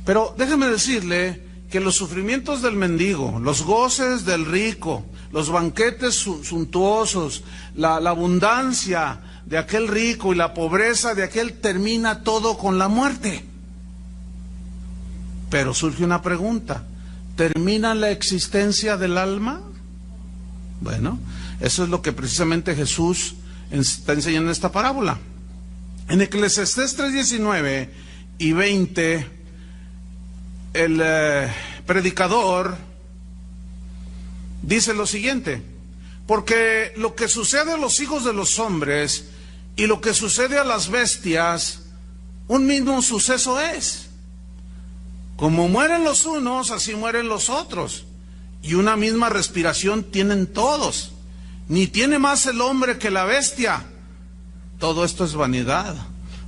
Pero déjeme decirle que los sufrimientos del mendigo, los goces del rico, los banquetes suntuosos, la abundancia de aquel rico y la pobreza de aquel, termina todo con la muerte. Pero surge una pregunta: ¿termina la existencia del alma? Bueno, eso es lo que precisamente Jesús está enseñando en esta parábola. En Eclesiastés 3:19 y 20, el predicador dice lo siguiente: porque lo que sucede a los hijos de los hombres y lo que sucede a las bestias, un mismo suceso es. Como mueren los unos, así mueren los otros. Y una misma respiración tienen todos. Ni tiene más el hombre que la bestia. Todo esto es vanidad.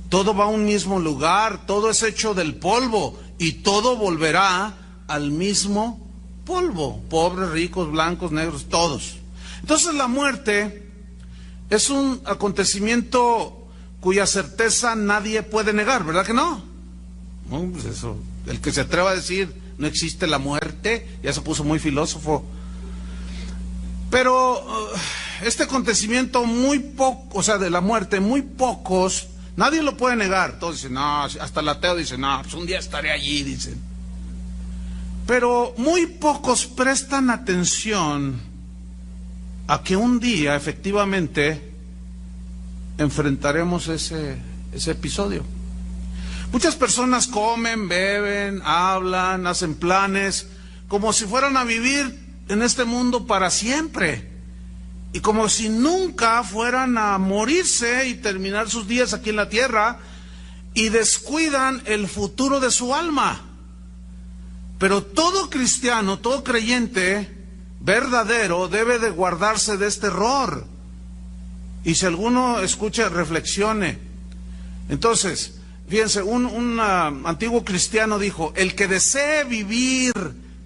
Todo va a un mismo lugar, todo es hecho del polvo, y todo volverá al mismo polvo. Pobres, ricos, blancos, negros, todos. Entonces la muerte es un acontecimiento cuya certeza nadie puede negar, ¿verdad que no? No, pues eso, el que se atreva a decir no existe la muerte, ya se puso muy filósofo. Pero este acontecimiento muy poco, o sea, de la muerte, muy pocos, nadie lo puede negar. Todos dicen, no, hasta el ateo dice, no, pues un día estaré allí, dicen. Pero muy pocos prestan atención a que un día efectivamente enfrentaremos ese episodio. Muchas personas comen, beben, hablan, hacen planes, como si fueran a vivir en este mundo para siempre, y como si nunca fueran a morirse y terminar sus días aquí en la tierra, y descuidan el futuro de su alma. Pero todo cristiano, todo creyente verdadero debe de guardarse de este error. Y si alguno escucha, reflexione. Entonces, fíjense, un antiguo cristiano dijo: el que desee vivir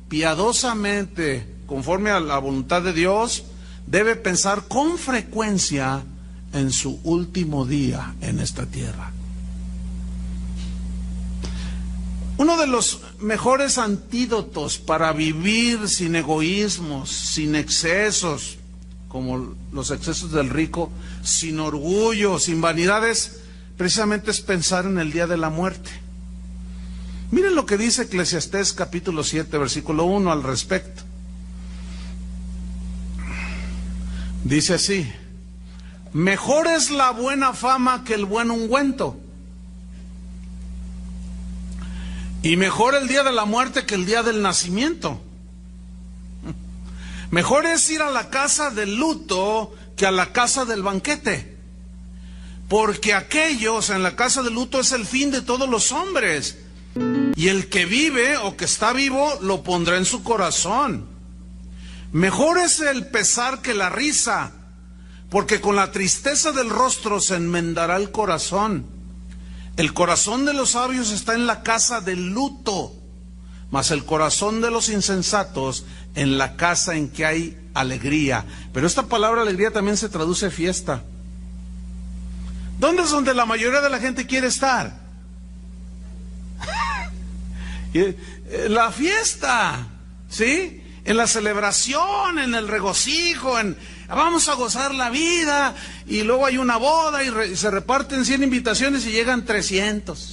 piadosamente conforme a la voluntad de Dios, debe pensar con frecuencia en su último día en esta tierra. Uno de los mejores antídotos para vivir sin egoísmos, sin excesos, como los excesos del rico, sin orgullo, sin vanidades, precisamente es pensar en el día de la muerte. Miren lo que dice Eclesiastés capítulo 7, versículo 1 al respecto. Dice así: mejor es la buena fama que el buen ungüento, y mejor el día de la muerte que el día del nacimiento. Mejor es ir a la casa del luto que a la casa del banquete, porque aquellos en la casa del luto es el fin de todos los hombres, y el que vive o que está vivo lo pondrá en su corazón. Mejor es el pesar que la risa, porque con la tristeza del rostro se enmendará el corazón. El corazón de los sabios está en la casa del luto, mas el corazón de los insensatos en la casa en que hay alegría. Pero esta palabra alegría también se traduce fiesta. ¿Dónde es donde la mayoría de la gente quiere estar? La fiesta, ¿sí? En la celebración, en el regocijo, vamos a gozar la vida, y luego hay una boda y se reparten 100 invitaciones y llegan 300.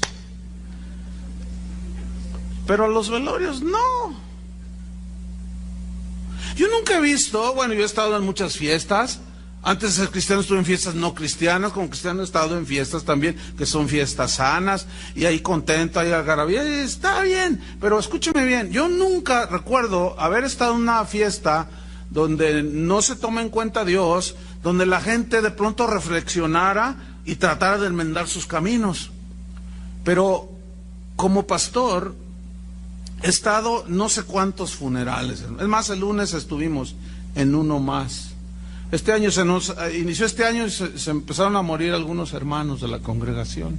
Pero a los velorios no. Yo nunca he visto, bueno, yo he estado en muchas fiestas. Antes de ser cristiano estuve en fiestas no cristianas, como cristiano he estado en fiestas también, que son fiestas sanas, y ahí contento, ahí algarabía, y está bien, pero escúcheme bien, yo nunca recuerdo haber estado en una fiesta donde no se toma en cuenta a Dios, donde la gente de pronto reflexionara y tratara de enmendar sus caminos. Pero como pastor he estado no sé cuántos funerales, es más, el lunes estuvimos en uno más. Este año se nos inició y se empezaron a morir algunos hermanos de la congregación.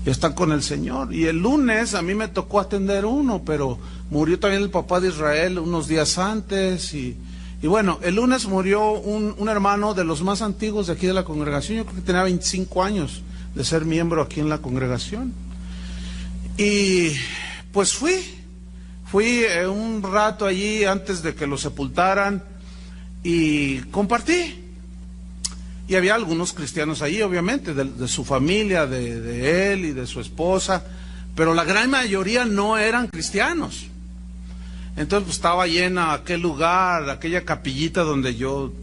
Ya están con el Señor. Y el lunes a mí me tocó atender uno, pero murió también el papá de Israel unos días antes. Y bueno, el lunes murió un hermano de los más antiguos de aquí de la congregación. Yo creo que tenía 25 años de ser miembro aquí en la congregación. Y pues fui un rato allí antes de que lo sepultaran y compartí. Y había algunos cristianos allí, obviamente, de su familia, de él y de su esposa, pero la gran mayoría no eran cristianos. Entonces pues, estaba llena aquel lugar, aquella capillita donde yo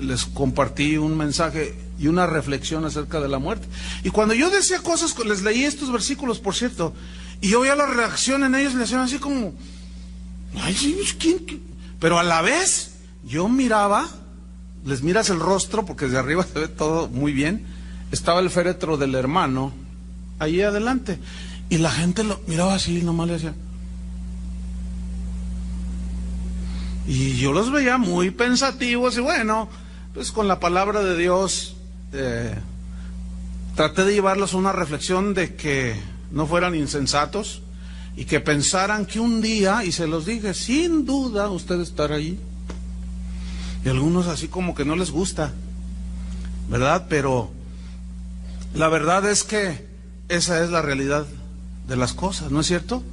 les compartí un mensaje y una reflexión acerca de la muerte. Y cuando yo decía cosas, les leí estos versículos, por cierto, y yo veía la reacción en ellos, le hacían así como, ay, ¿quién? Pero a la vez yo miraba, les miras el rostro porque desde arriba se ve todo muy bien, estaba el féretro del hermano ahí adelante, y la gente lo miraba así, nomás le decía, y yo los veía muy pensativos, y bueno, pues con la palabra de Dios traté de llevarlos a una reflexión de que no fueran insensatos y que pensaran que un día, y se los dije, sin duda usted estará allí. Y algunos así como que no les gusta, ¿verdad? Pero la verdad es que esa es la realidad de las cosas, ¿no es cierto?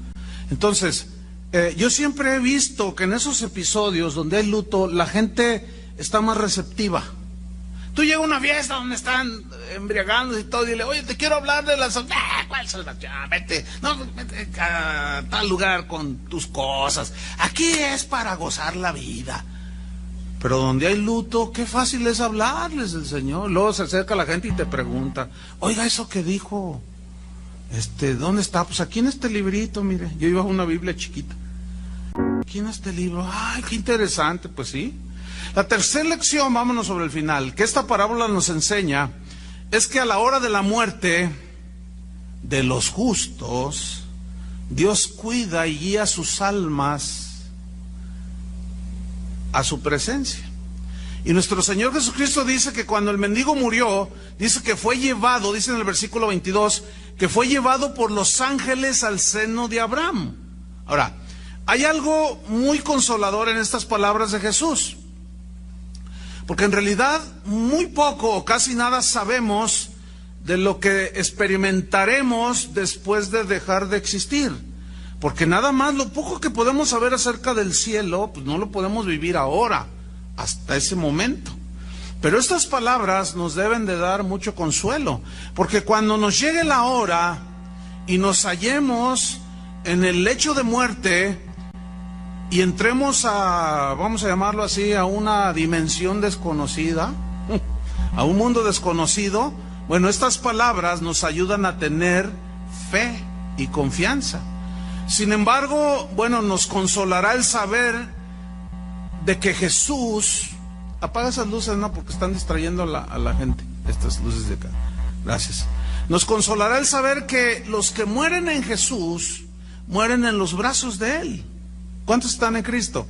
Entonces, yo siempre he visto que en esos episodios donde hay luto, la gente está más receptiva. Tú llegas a una fiesta donde están embriagándose y todo, y dile, oye, te quiero hablar de la salvación. ¿Cuál salvación? Vete a tal lugar con tus cosas. Aquí es para gozar la vida. Pero donde hay luto, qué fácil es hablarles del Señor. Luego se acerca la gente y te pregunta, oiga, eso que dijo, ¿dónde está? Pues aquí en este librito, mire, yo iba a una Biblia chiquita. Aquí en este libro, ay, qué interesante, pues sí. La tercera lección, vámonos sobre el final, que esta parábola nos enseña, es que a la hora de la muerte de los justos, Dios cuida y guía sus almas a su presencia. Y nuestro Señor Jesucristo dice que cuando el mendigo murió, dice que fue llevado, dice en el versículo 22, que fue llevado por los ángeles al seno de Abraham. Ahora, hay algo muy consolador en estas palabras de Jesús, porque en realidad muy poco o casi nada sabemos de lo que experimentaremos después de dejar de existir. Porque nada más lo poco que podemos saber acerca del cielo, pues no lo podemos vivir ahora, hasta ese momento. Pero estas palabras nos deben de dar mucho consuelo, porque cuando nos llegue la hora y nos hallemos en el lecho de muerte y entremos a, vamos a llamarlo así, a una dimensión desconocida, a un mundo desconocido, bueno, estas palabras nos ayudan a tener fe y confianza. Sin embargo, bueno, nos consolará el saber de que Jesús... Apaga esas luces, no, porque están distrayendo a la gente, estas luces de acá. Gracias. Nos consolará el saber que los que mueren en Jesús, mueren en los brazos de Él. ¿Cuántos están en Cristo?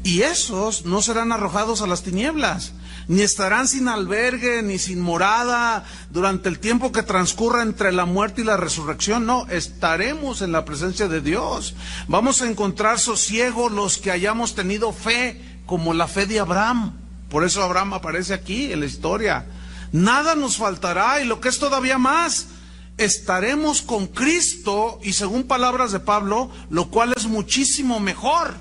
Y esos no serán arrojados a las tinieblas. Ni estarán sin albergue, ni sin morada, durante el tiempo que transcurra entre la muerte y la resurrección. No, estaremos en la presencia de Dios. Vamos a encontrar sosiego los que hayamos tenido fe, como la fe de Abraham. Por eso Abraham aparece aquí en la historia. Nada nos faltará, y lo que es todavía más, estaremos con Cristo, y según palabras de Pablo, lo cual es muchísimo mejor.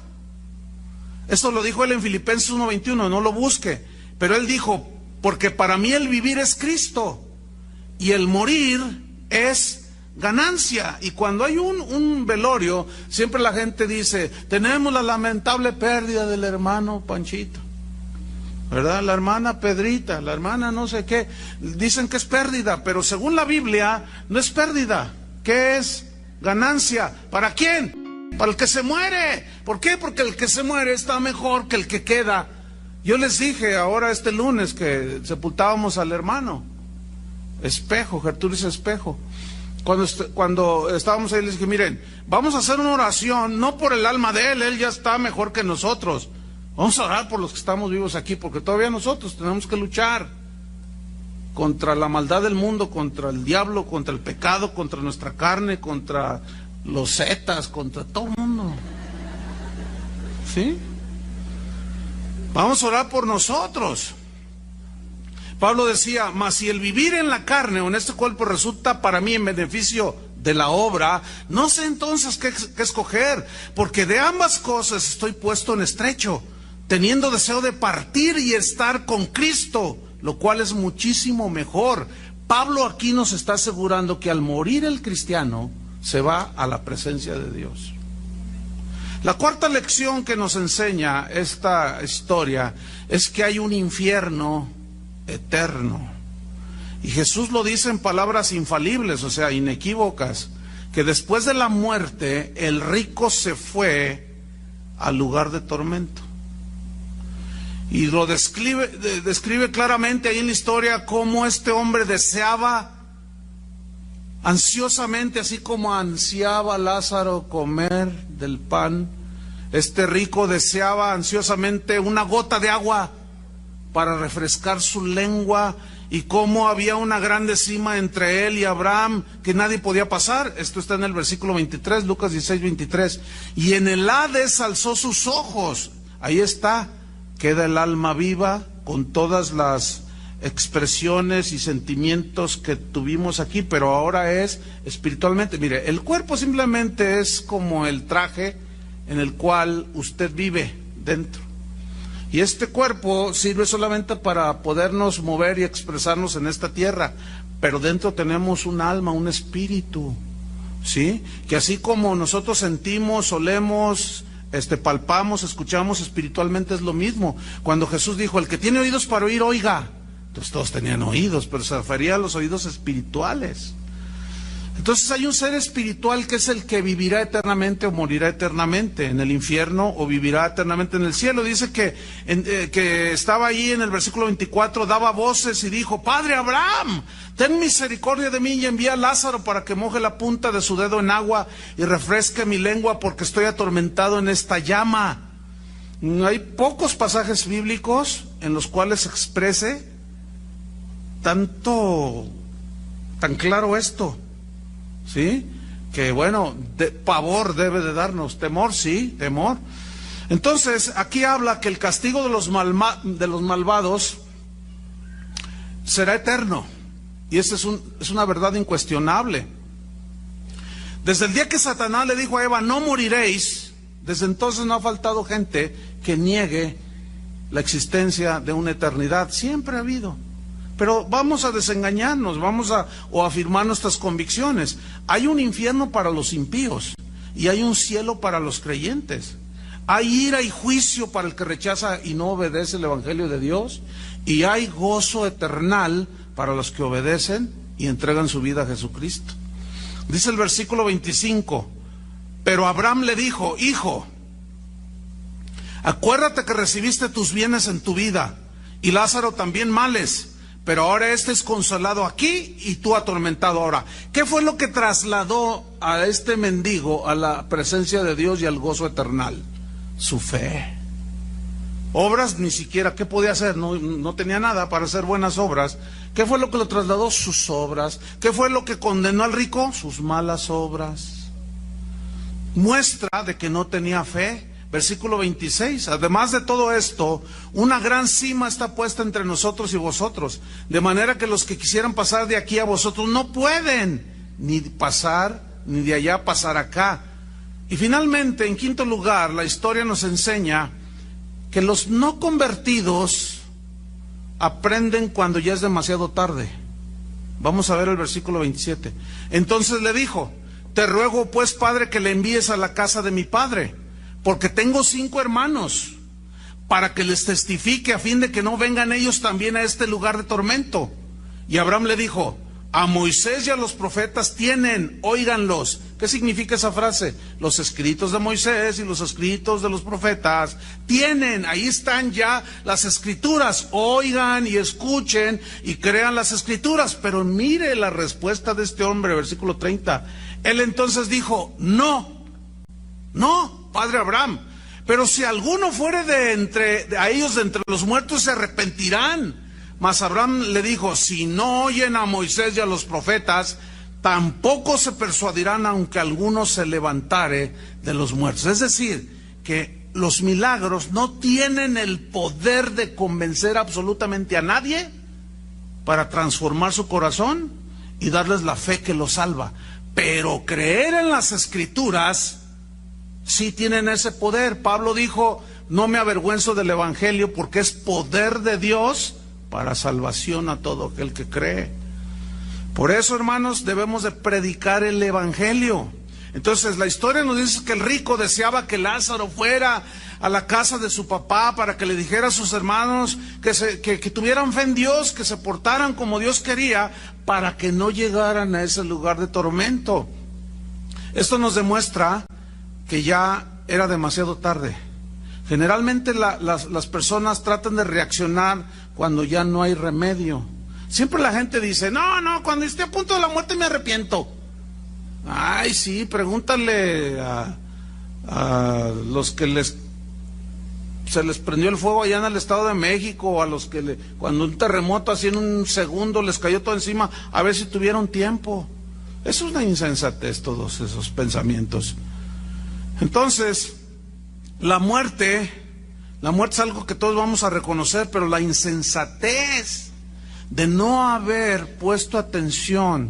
Esto lo dijo él en Filipenses 1:21, no lo busque. Pero él dijo, porque para mí el vivir es Cristo y el morir es ganancia. Y cuando hay un velorio, siempre la gente dice, tenemos la lamentable pérdida del hermano Panchito, ¿verdad? La hermana Pedrita, la hermana no sé qué. Dicen que es pérdida, pero según la Biblia no es pérdida. ¿Qué es? Ganancia. ¿Para quién? Para el que se muere. ¿Por qué? Porque el que se muere está mejor que el que queda. Yo les dije ahora este lunes que sepultábamos al hermano Espejo, Gertrudis Espejo. Cuando estábamos ahí les dije, miren, vamos a hacer una oración, no por el alma de él ya está mejor que nosotros. Vamos a orar por los que estamos vivos aquí, porque todavía nosotros tenemos que luchar contra la maldad del mundo, contra el diablo, contra el pecado, contra nuestra carne, contra los zetas, contra todo el mundo. ¿Sí? Vamos a orar por nosotros. Pablo decía, mas si el vivir en la carne o en este cuerpo resulta para mí en beneficio de la obra, no sé entonces qué escoger, porque de ambas cosas estoy puesto en estrecho, teniendo deseo de partir y estar con Cristo, lo cual es muchísimo mejor. Pablo aquí nos está asegurando que al morir el cristiano se va a la presencia de Dios. La cuarta lección que nos enseña esta historia es que hay un infierno eterno. Y Jesús lo dice en palabras infalibles, o sea, inequívocas, que después de la muerte el rico se fue al lugar de tormento. Y lo describe claramente ahí en la historia cómo este hombre deseaba ansiosamente, así como ansiaba Lázaro comer del pan, este rico deseaba ansiosamente una gota de agua para refrescar su lengua, y cómo había una grande cima entre él y Abraham que nadie podía pasar. Esto está en el versículo 23, Lucas 16:23. Y en el Hades alzó sus ojos. Ahí está, queda el alma viva con todas las expresiones y sentimientos que tuvimos aquí, pero ahora es espiritualmente. Mire, el cuerpo simplemente es como el traje en el cual usted vive dentro, y este cuerpo sirve solamente para podernos mover y expresarnos en esta tierra, pero dentro tenemos un alma, un espíritu, ¿sí? Que así como nosotros sentimos, olemos, palpamos, escuchamos, espiritualmente es lo mismo. Cuando Jesús dijo, el que tiene oídos para oír, oiga. Entonces todos tenían oídos, pero se refería a los oídos espirituales. Entonces hay un ser espiritual que es el que vivirá eternamente o morirá eternamente en el infierno o vivirá eternamente en el cielo. Dice que estaba ahí en el versículo 24, daba voces y dijo, Padre Abraham, ten misericordia de mí y envía a Lázaro para que moje la punta de su dedo en agua y refresque mi lengua porque estoy atormentado en esta llama. Hay pocos pasajes bíblicos en los cuales se exprese tan claro esto, ¿sí? Que bueno, pavor debe de darnos, temor, sí, temor. Entonces, aquí habla que el castigo de los malvados será eterno, y esa es una verdad incuestionable. Desde el día que Satanás le dijo a Eva, no moriréis, desde entonces no ha faltado gente que niegue la existencia de una eternidad, siempre ha habido. Pero vamos a desengañarnos, o afirmar nuestras convicciones. Hay un infierno para los impíos y hay un cielo para los creyentes. Hay ira y juicio para el que rechaza y no obedece el Evangelio de Dios, y hay gozo eternal para los que obedecen y entregan su vida a Jesucristo. Dice el versículo 25, pero Abraham le dijo, hijo, acuérdate que recibiste tus bienes en tu vida, y Lázaro también males, pero ahora este es consolado aquí y tú atormentado ahora. ¿Qué fue lo que trasladó a este mendigo a la presencia de Dios y al gozo eternal? Su fe. Obras ni siquiera, ¿qué podía hacer? No tenía nada para hacer buenas obras. ¿Qué fue lo que lo trasladó? Sus obras. ¿Qué fue lo que condenó al rico? Sus malas obras. Muestra de que no tenía fe. Versículo 26. Además de todo esto, una gran cima está puesta entre nosotros y vosotros, de manera que los que quisieran pasar de aquí a vosotros no pueden, ni pasar, ni de allá pasar acá. Y finalmente, en quinto lugar, la historia nos enseña que los no convertidos aprenden cuando ya es demasiado tarde. Vamos a ver el versículo 27. Entonces le dijo: te ruego pues, padre, que le envíes a la casa de mi padre, porque tengo 5 hermanos, para que les testifique, a fin de que no vengan ellos también a este lugar de tormento. Y Abraham le dijo: a Moisés y a los profetas tienen, óiganlos. ¿Qué significa esa frase? Los escritos de Moisés y los escritos de los profetas tienen, ahí están ya las escrituras, oigan y escuchen y crean las escrituras. Pero mire la respuesta de este hombre, versículo 30. Él entonces dijo: no, padre Abraham, pero si alguno fuere a ellos de entre los muertos, se arrepentirán. Mas Abraham le dijo: si no oyen a Moisés y a los profetas, tampoco se persuadirán, aunque alguno se levantare de los muertos. Es decir, que los milagros no tienen el poder de convencer absolutamente a nadie para transformar su corazón y darles la fe que los salva. Pero creer en las Escrituras sí tienen ese poder. Pablo dijo: no me avergüenzo del Evangelio, porque es poder de Dios para salvación a todo aquel que cree. Por eso, hermanos, debemos de predicar el Evangelio. Entonces, la historia nos dice que el rico deseaba que Lázaro fuera a la casa de su papá para que le dijera a sus hermanos que tuvieran fe en Dios, que se portaran como Dios quería, para que no llegaran a ese lugar de tormento. Esto nos demuestra que ya era demasiado tarde. Generalmente las personas tratan de reaccionar cuando ya no hay remedio. Siempre la gente dice: no, cuando esté a punto de la muerte me arrepiento. Ay, sí, pregúntale a los que se les prendió el fuego allá en el Estado de México, o a los que cuando un terremoto así en un segundo les cayó todo encima, a ver si tuvieron tiempo. Eso es una insensatez, todos esos pensamientos. Entonces, la muerte es algo que todos vamos a reconocer, pero la insensatez de no haber puesto atención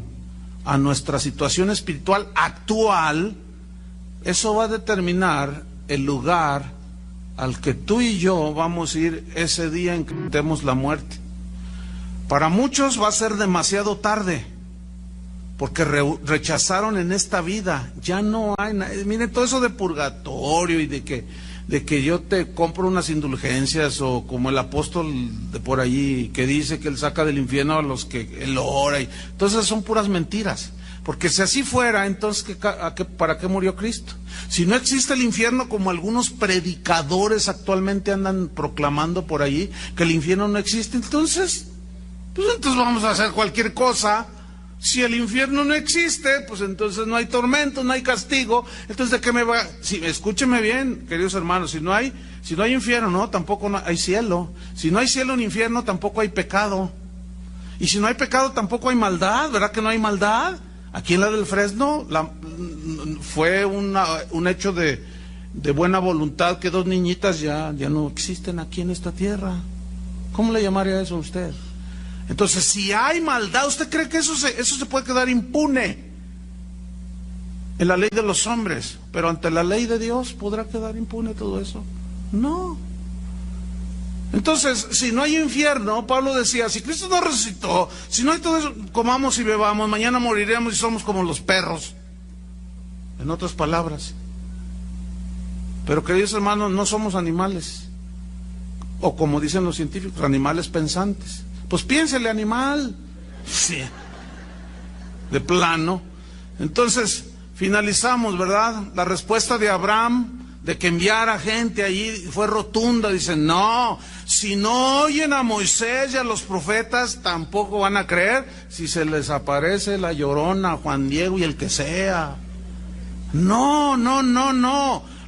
a nuestra situación espiritual actual, eso va a determinar el lugar al que tú y yo vamos a ir ese día en que tengamos la muerte. Para muchos va a ser demasiado tarde, porque rechazaron en esta vida. Ya no hay miren, todo eso de purgatorio y de que yo te compro unas indulgencias, o como el apóstol de por allí que dice que él saca del infierno a los que él ora, y entonces son puras mentiras. Porque si así fuera, entonces ¿para qué murió Cristo? Si no existe el infierno, como algunos predicadores actualmente andan proclamando por allí, que el infierno no existe, entonces vamos a hacer cualquier cosa. Si el infierno no existe, pues entonces no hay tormento, no hay castigo. Entonces, ¿de qué me va? Escúcheme bien, queridos hermanos, si no hay infierno, tampoco hay cielo. Si no hay cielo ni infierno, tampoco hay pecado. Y si no hay pecado, tampoco hay maldad. ¿Verdad que no hay maldad? Aquí en la del Fresno fue un hecho de buena voluntad, que 2 niñitas ya no existen aquí en esta tierra. ¿Cómo le llamaría eso a usted? Entonces, si hay maldad, ¿usted cree que eso se puede quedar impune en la ley de los hombres? Pero ante la ley de Dios, ¿podrá quedar impune todo eso? No. Entonces, si no hay infierno, Pablo decía: si Cristo no resucitó, si no hay todo eso, comamos y bebamos, mañana moriremos y somos como los perros. En otras palabras. Pero, queridos hermanos, no somos animales. O como dicen los científicos, animales pensantes. Pues piénsele, animal. Sí. De plano. Entonces, finalizamos, ¿verdad? La respuesta de Abraham de que enviara gente allí fue rotunda. Dicen: no, si no oyen a Moisés y a los profetas, tampoco van a creer si se les aparece la Llorona, Juan Diego y el que sea. No.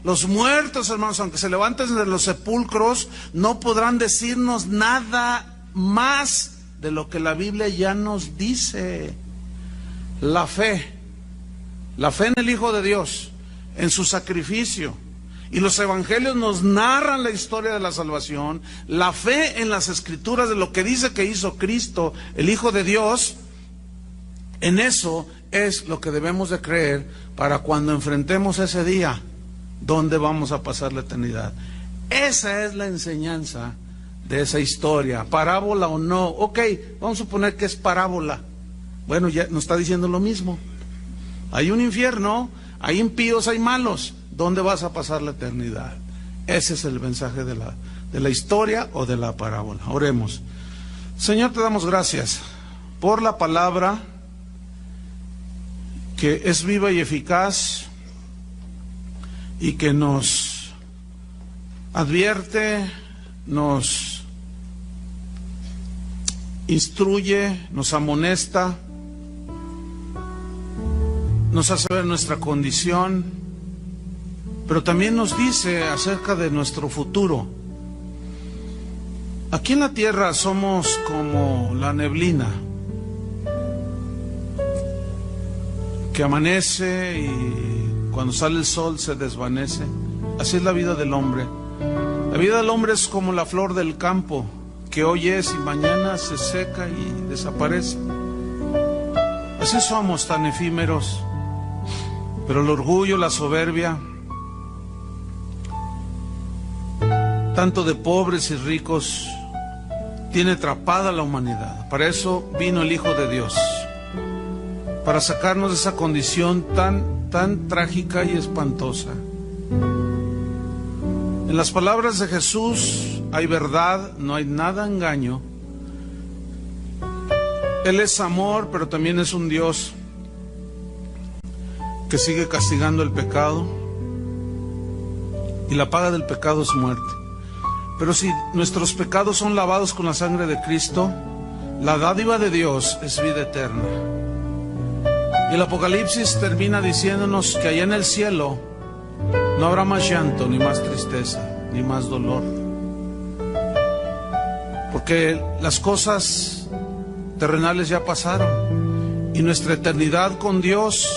Los muertos, hermanos, aunque se levanten de los sepulcros, no podrán decirnos nada más de lo que la Biblia ya nos dice. La fe en el Hijo de Dios, en su sacrificio. Y los evangelios nos narran la historia de la salvación. La fe en las Escrituras de lo que dice que hizo Cristo, el Hijo de Dios. En eso es lo que debemos de creer para cuando enfrentemos ese día, ¿dónde vamos a pasar la eternidad? Esa es la enseñanza de esa historia, parábola o no. Ok, vamos a suponer que es parábola. Bueno, ya nos está diciendo lo mismo. Hay un infierno, hay impíos, hay malos. ¿Dónde vas a pasar la eternidad? Ese es el mensaje de la historia o de la parábola. Oremos. Señor, te damos gracias por la palabra que es viva y eficaz y que nos advierte, nos instruye, nos amonesta, nos hace ver nuestra condición, pero también nos dice acerca de nuestro futuro. Aquí en la tierra somos como la neblina que amanece y cuando sale el sol se desvanece. Así es la vida del hombre. La vida del hombre es como la flor del campo, que hoy es y mañana se seca y desaparece. Así somos, tan efímeros. Pero el orgullo, la soberbia, tanto de pobres y ricos, tiene atrapada a la humanidad. Para eso vino el Hijo de Dios, para sacarnos de esa condición tan trágica y espantosa. En las palabras de Jesús hay verdad, no hay nada engaño. Él es amor, pero también es un Dios que sigue castigando el pecado, y la paga del pecado es muerte. Pero si nuestros pecados son lavados con la sangre de Cristo, la dádiva de Dios es vida eterna. Y el Apocalipsis termina diciéndonos que allá en el cielo no habrá más llanto, ni más tristeza, ni más dolor. Porque las cosas terrenales ya pasaron y nuestra eternidad con Dios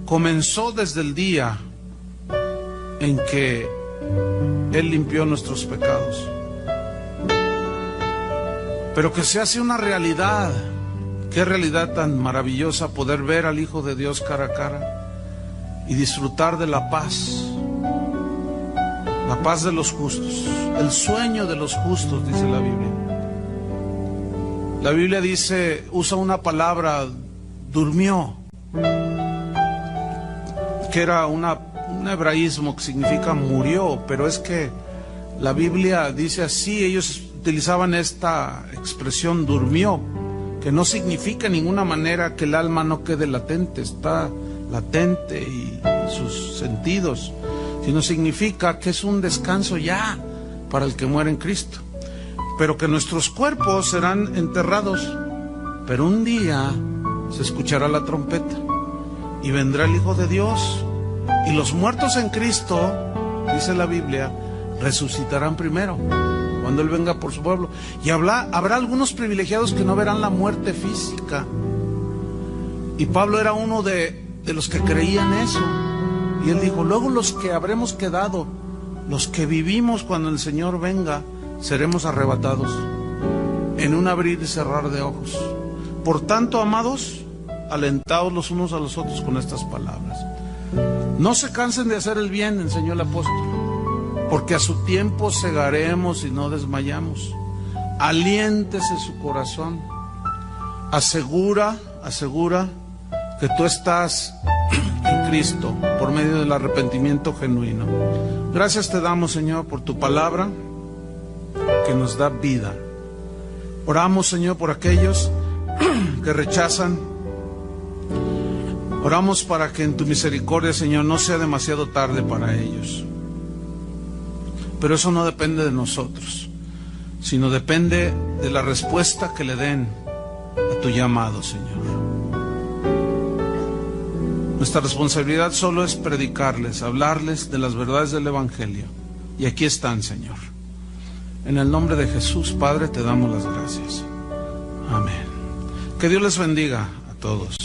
comenzó desde el día en que Él limpió nuestros pecados. Pero que se hace una realidad. Qué realidad tan maravillosa poder ver al Hijo de Dios cara a cara y disfrutar de la paz de los justos, el sueño de los justos, dice la Biblia. La Biblia dice, usa una palabra, durmió, que era un hebraísmo que significa murió, pero es que la Biblia dice así, ellos utilizaban esta expresión durmió, que no significa en ninguna manera que el alma no quede latente, está latente y sus sentidos, sino significa que es un descanso ya para el que muere en Cristo, pero que nuestros cuerpos serán enterrados, pero un día se escuchará la trompeta y vendrá el Hijo de Dios, y los muertos en Cristo, dice la Biblia, resucitarán primero cuando Él venga por su pueblo. Y habrá algunos privilegiados que no verán la muerte física. Y Pablo era uno de los que creían eso. Y él dijo, luego los que habremos quedado, los que vivimos cuando el Señor venga, seremos arrebatados en un abrir y cerrar de ojos. Por tanto, amados, alentaos los unos a los otros con estas palabras. No se cansen de hacer el bien, enseñó el apóstol, porque a su tiempo segaremos y no desmayamos. Aliéntese su corazón. Asegura que tú estás en Cristo por medio del arrepentimiento genuino. Gracias te damos, Señor, por tu palabra que nos da vida. Oramos, Señor, por aquellos que rechazan. Oramos para que en tu misericordia, Señor, no sea demasiado tarde para ellos. Pero eso no depende de nosotros, sino depende de la respuesta que le den a tu llamado, Señor. Nuestra responsabilidad solo es predicarles, hablarles de las verdades del Evangelio. Y aquí están, Señor. En el nombre de Jesús, Padre, te damos las gracias. Amén. Que Dios les bendiga a todos.